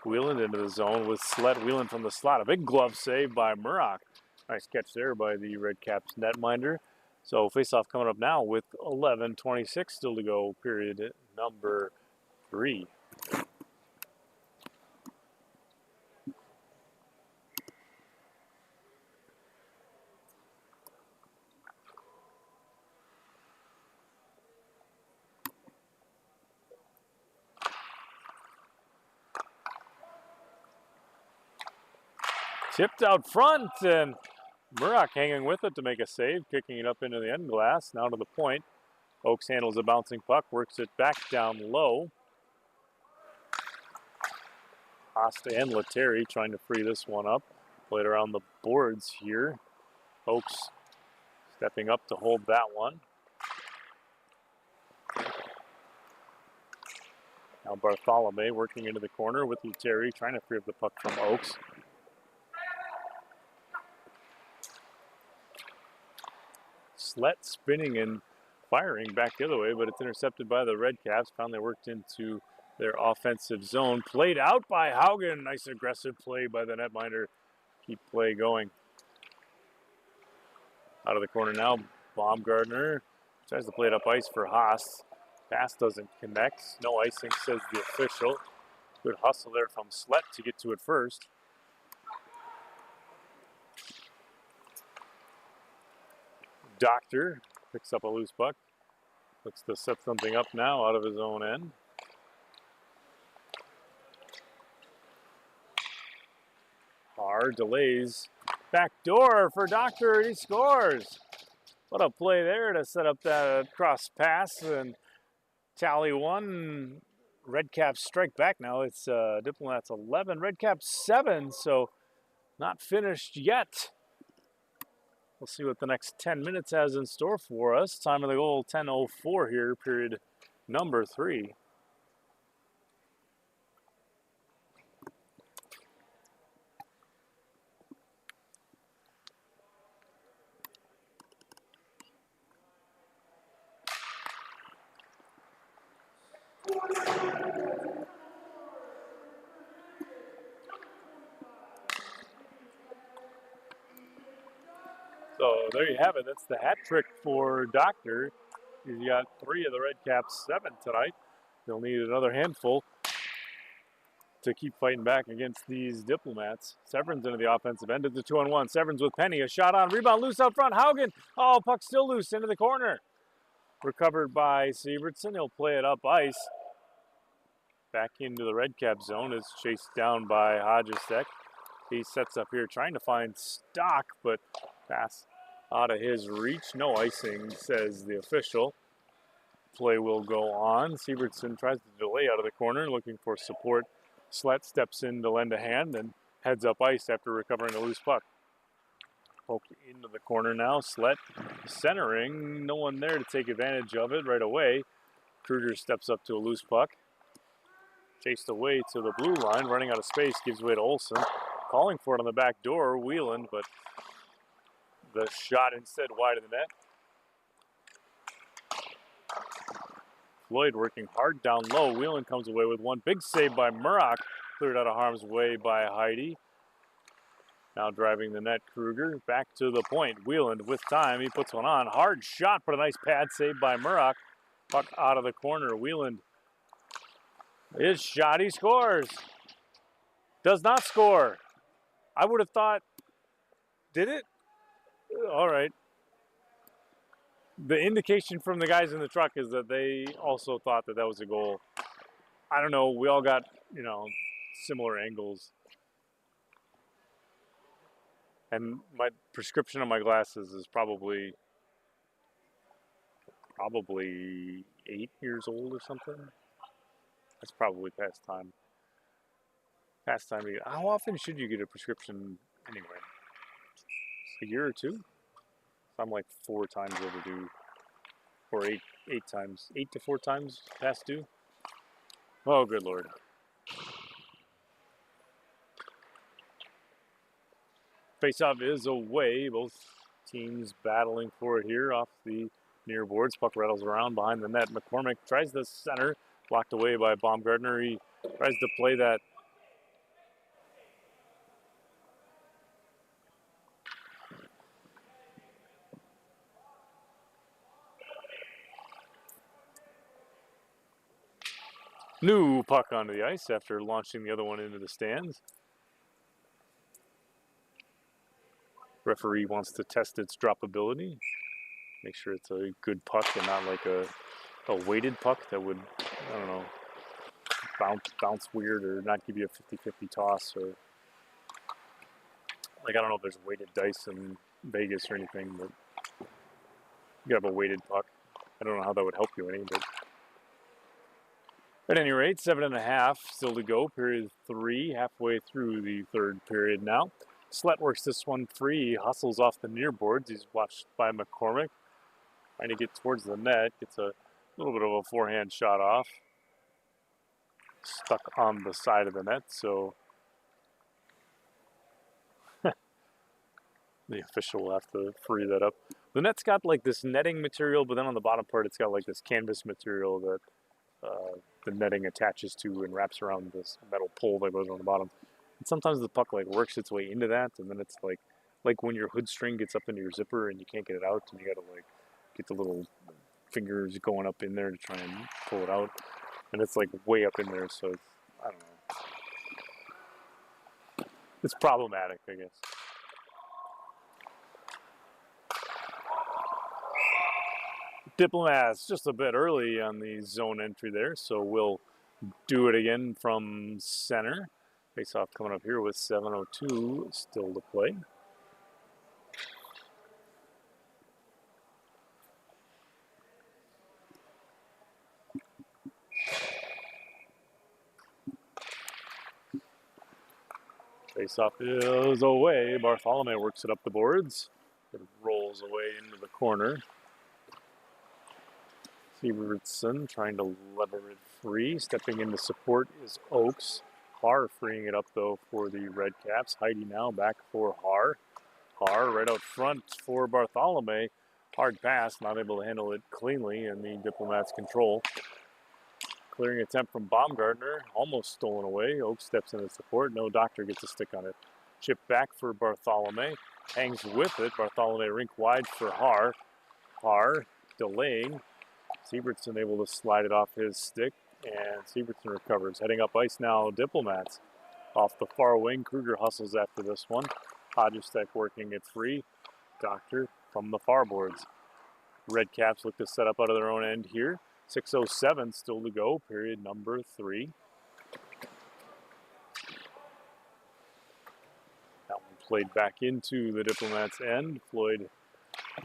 Wieland into the zone with Slett. Wieland from the slot. A big glove save by Murrock. Nice catch there by the Redcaps netminder. So face-off coming up now with 11:26 still to go, period number 3. Tipped out front, and Murrock hanging with it to make a save, kicking it up into the end glass, now to the point. Oakes handles a bouncing puck, works it back down low. Asta and Letary trying to free this one up. Played around the boards here. Oakes stepping up to hold that one. Now Bartholomew working into the corner with Letary, trying to free up the puck from Oakes. Slett spinning and firing back the other way, but it's intercepted by the Redcaps. Finally worked into their offensive zone. Played out by Haugen. Nice aggressive play by the netminder. Keep play going. Out of the corner now, Baumgartner tries to play it up ice for Haas. Pass doesn't connect. No icing, says the official. Good hustle there from Slett to get to it first. Doctor picks up a loose puck. Looks to set something up now out of his own end. Hard delays. Back door for Doctor. He scores. What a play there to set up that cross pass and tally 1. Redcaps strike back now. It's Diplomats 11, Redcaps 7. So not finished yet. We'll see what the next 10 minutes has in store for us. Time of the goal, 10:04 here, period number 3. So there you have it. That's the hat trick for Doctor. He's got 3 of the Redcaps 7 tonight. They'll need another handful to keep fighting back against these Diplomats. Severin's into the offensive end. It's a 2-on-1. Severin's with Penny. A shot on. Rebound loose out front. Haugen. Oh, puck still loose into the corner. Recovered by Sievertson. He'll play it up ice. Back into the Redcap zone. Is chased down by Hodgesek. He sets up here trying to find Stock, but pass out of his reach. No icing, says the official. Play will go on. Sievertson tries to delay out of the corner, looking for support. Slett steps in to lend a hand and heads up ice after recovering a loose puck. Poked into the corner now. Slett centering. No one there to take advantage of it right away. Kruger steps up to a loose puck. Chased away to the blue line. Running out of space. Gives way to Olsen. Calling for it on the back door. Wieland, but the shot instead wide of the net. Floyd working hard down low. Wieland comes away with one. Big save by Murrock. Cleared out of harm's way by Heidi. Now driving the net, Kruger. Back to the point. Wieland with time. He puts one on. Hard shot, but a nice pad save by Murrock. Puck out of the corner. Wieland. His shot. He scores. Does not score. I would have thought. Did it? All right. The indication from the guys in the truck is that they also thought that that was a goal. I don't know. We all got, similar angles. And my prescription on my glasses is probably 8 years old or something. That's probably past time. Past time to get. How often should you get a prescription anyway? A year or two? I'm like 4 times overdue, or 8 times, 8 to 4 times past due. Oh, good Lord. Face-off is away. Both teams battling for it here off the near boards. Puck rattles around behind the net. McCormick tries the center, blocked away by Baumgartner. He tries to play that. New puck onto the ice after launching the other one into the stands. Referee wants to test its droppability. Make sure it's a good puck and not like a weighted puck that would, I don't know, bounce weird or not give you a 50-50 toss, or like, I don't know if there's weighted dice in Vegas or anything, but you have a weighted puck. I don't know how that would help you any, but at any rate, 7.5 still to go. Period 3, halfway through the third period now. Slett works this one free, hustles off the near boards. He's watched by McCormick, trying to get towards the net. Gets a little bit of a forehand shot off. Stuck on the side of the net, so the official will have to free that up. The net's got like this netting material, but then on the bottom part it's got like this canvas material that the netting attaches to and wraps around this metal pole that goes on the bottom. And sometimes the puck like works its way into that, and then it's like when your hood string gets up into your zipper and you can't get it out, and you gotta like get the little fingers going up in there to try and pull it out, and it's like way up in there, so it's, I don't know. It's problematic, I guess. Diplomats just a bit early on the zone entry there, so we'll do it again from center. Face-off coming up here with 7:02 still to play. Face-off is away. Bartholomew works it up the boards. It rolls away into the corner. Sievertson trying to lever it free. Stepping into support is Oakes. Haar freeing it up, though, for the Redcaps. Heidi now back for Haar. Haar right out front for Bartholomew. Hard pass, not able to handle it cleanly, and the Diplomats control. Clearing attempt from Baumgartner, almost stolen away. Oakes steps into support. No, Doctor gets a stick on it. Chip back for Bartholomew. Hangs with it. Bartholomew rink wide for Haar. Haar delaying. Sievertson able to slide it off his stick, and Sievertson recovers. Heading up ice now, Diplomats. Off the far wing, Kruger hustles after this one. Hodgestek working it free. Doctor from the far boards. Redcaps look to set up out of their own end here. 6:07 still to go, period number 3. That one played back into the Diplomats' end. Floyd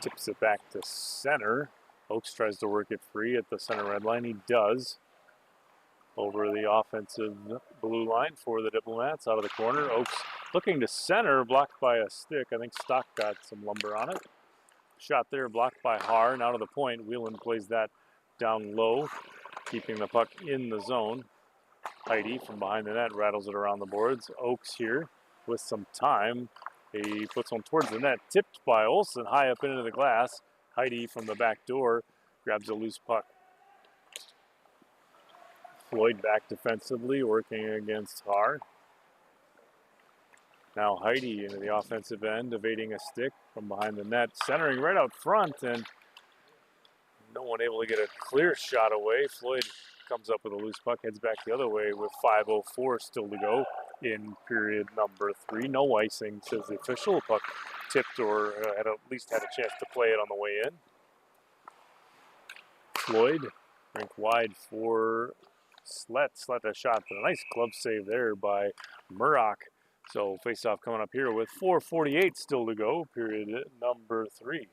tips it back to center. Oakes tries to work it free at the center red line. He does. Over the offensive blue line for the Diplomats, out of the corner. Oakes looking to center, blocked by a stick. I think Stock got some lumber on it. Shot there, blocked by Haar, and out of the point. Whelan plays that down low, keeping the puck in the zone. Heidi from behind the net rattles it around the boards. Oakes here with some time. He puts one towards the net, tipped by Olsen high up into the glass. Heidi from the back door grabs a loose puck. Floyd back defensively, working against Haar. Now Heidi into the offensive end, evading a stick from behind the net, centering right out front, and no one able to get a clear shot away. Floyd comes up with a loose puck, heads back the other way with 5:04 still to go in period number 3. No icing, says the official. Puck tipped, or had at least had a chance to play it on the way in. Floyd rink wide for Slett. Slett a shot, but a nice glove save there by Murdoch. So face-off coming up here with 4:48 still to go, period number 3.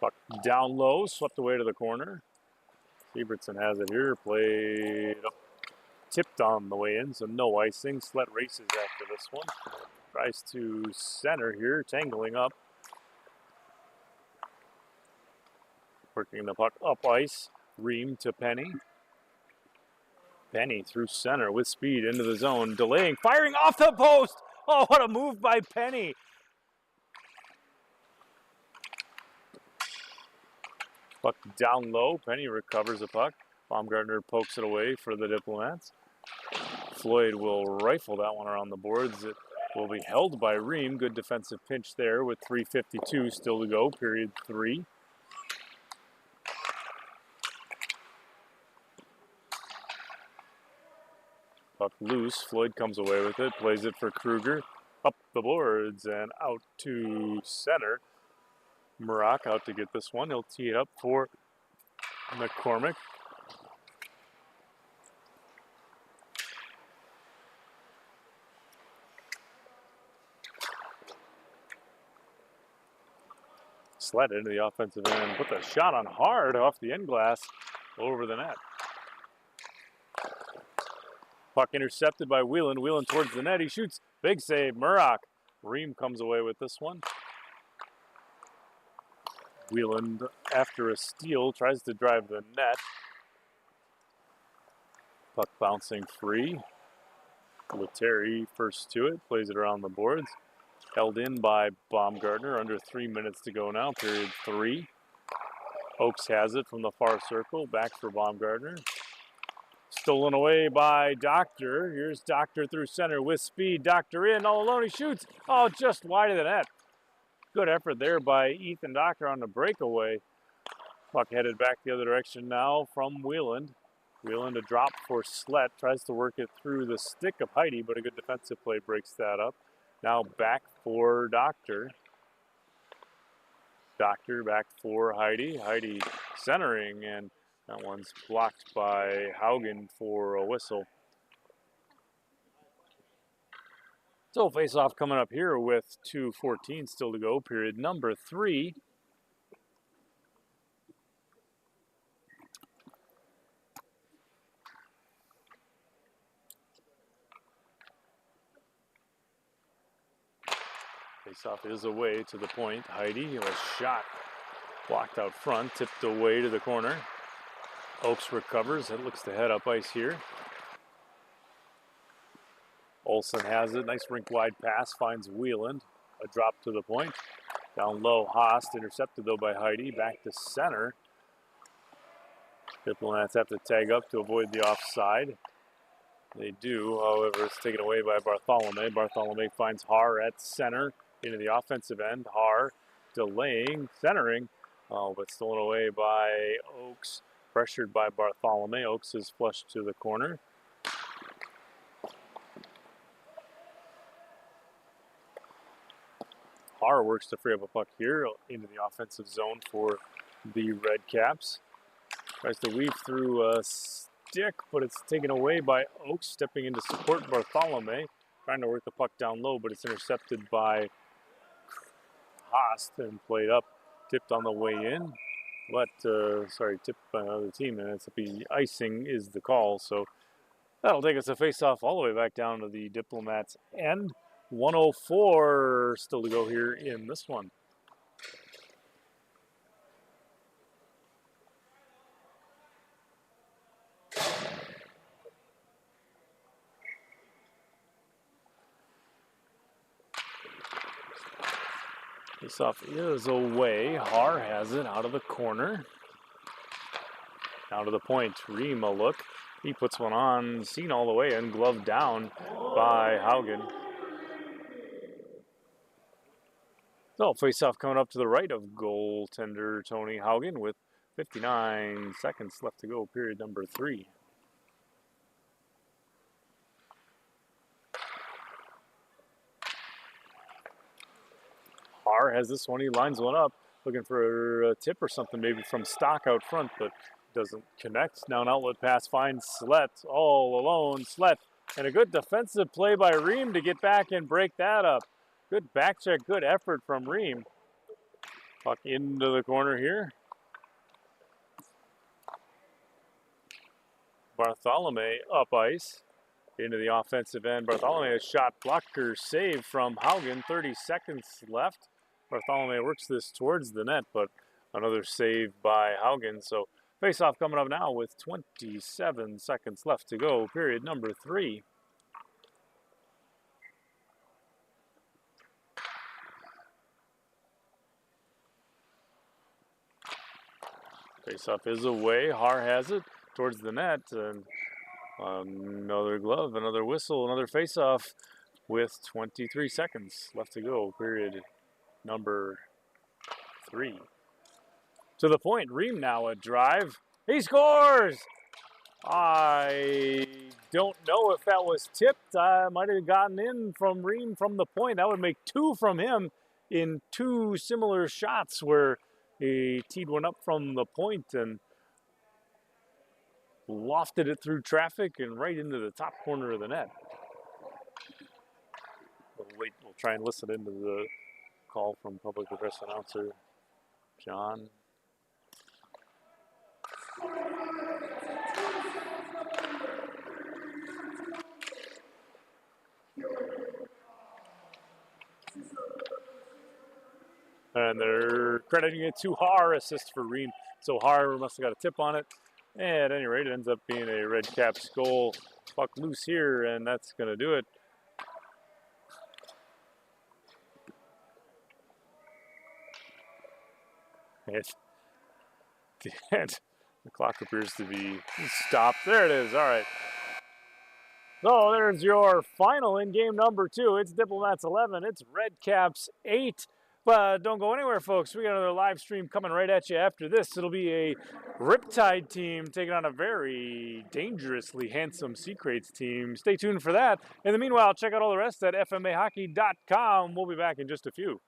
Puck down low, swept away to the corner. Siebertson has it here, played up, tipped on the way in, so no icing. Slett races after this one. Tries to center here, tangling up. Working the puck up ice. Ream to Penny. Penny through center with speed into the zone, delaying, firing off the post. Oh, what a move by Penny. Puck down low. Penny recovers the puck. Baumgartner pokes it away for the Diplomats. Floyd will rifle that one around the boards. It will be held by Ream. Good defensive pinch there with 3:52 still to go, period 3. Puck loose. Floyd comes away with it, plays it for Kruger. Up the boards and out to center. Murak out to get this one. He'll tee it up for McCormick. Sled into the offensive end. Put the shot on hard off the end glass over the net. Puck intercepted by Whelan. Whelan towards the net. He shoots. Big save. Murak. Ream comes away with this one. Whelan, after a steal, tries to drive the net. Puck bouncing free. Lettieri first to it. Plays it around the boards. Held in by Baumgartner. Under 3 minutes to go now. Period 3. Oakes has it from the far circle. Back for Baumgartner. Stolen away by Doctor. Here's Doctor through center with speed. Doctor in, all alone. He shoots. Oh, just wide of the net. Good effort there by Ethan Doctor on the breakaway. Puck headed back the other direction now from Wheeland. Wheeland a drop for Slett. Tries to work it through the stick of Heidi, but a good defensive play breaks that up. Now back for Doctor. Doctor back for Heidi. Heidi centering, and that one's blocked by Haugen for a whistle. So face-off coming up here with 2:14 still to go, period number 3. Face-off is away to the point. Heidi, a shot blocked out front, tipped away to the corner. Oakes recovers. It looks to head up ice here. Olsen has it. Nice rink-wide pass. Finds Wheeland. A drop to the point. Down low, Haast. Intercepted, though, by Heidi. Back to center. Diplomats have to tag up to avoid the offside. They do, however, it's taken away by Bartholomew. Bartholomew finds Haar at center into the offensive end. Haar delaying, centering, but stolen away by Oakes. Pressured by Bartholomew. Oakes is flushed to the corner. Haar works to free up a puck here into the offensive zone for the Redcaps. Tries to weave through a stick, but it's taken away by Oakes, stepping in to support Bartholomew. Trying to work the puck down low, but it's intercepted by Haast and played up. Tipped on the way in. But, tipped by another team, and it's the icing is the call. So that'll take us a face-off all the way back down to the Diplomats end. 1:04 still to go here in this one. Face-off is away. Haar has it out of the corner. Down to the point. Ream a look. He puts one on, seen all the way, and gloved down by Haugen. So face-off coming up to the right of goaltender Tony Haugen with 59 seconds left to go, period number 3. Haar has this one. He lines one up, looking for a tip or something, maybe from Stock out front, but doesn't connect. Now an outlet pass finds Slett all alone. Slett, and a good defensive play by Ream to get back and break that up. Good back check, good effort from Ream. Puck into the corner here. Bartholomew up ice into the offensive end. Bartholomew, a shot blocker save from Haugen. 30 seconds left. Bartholomew works this towards the net, but another save by Haugen. So face-off coming up now with 27 seconds left to go. Period number 3. Face-off is away. Har has it towards the net. And another glove, another whistle, another face-off with 23 seconds left to go. Period number 3. To the point, Ream now a drive. He scores! I don't know if that was tipped. I might have gotten in from Ream from the point. That would make 2 from him in 2 similar shots where he teed one up from the point and lofted it through traffic and right into the top corner of the net. We'll try and listen into the call from public address announcer John. And they're crediting it to Har, assist for Ream. So Har must have got a tip on it. And at any rate, it ends up being a Redcaps goal. Puck loose here, and that's going to do it. And the clock appears to be stopped. There it is. All right. So there's your final in game number 2. It's Diplomats 11. It's Redcaps 8. But don't go anywhere, folks. We got another live stream coming right at you after this. It'll be a Riptide team taking on a very dangerously handsome Sea Crates team. Stay tuned for that. In the meanwhile, check out all the rest at fmahockey.com. We'll be back in just a few.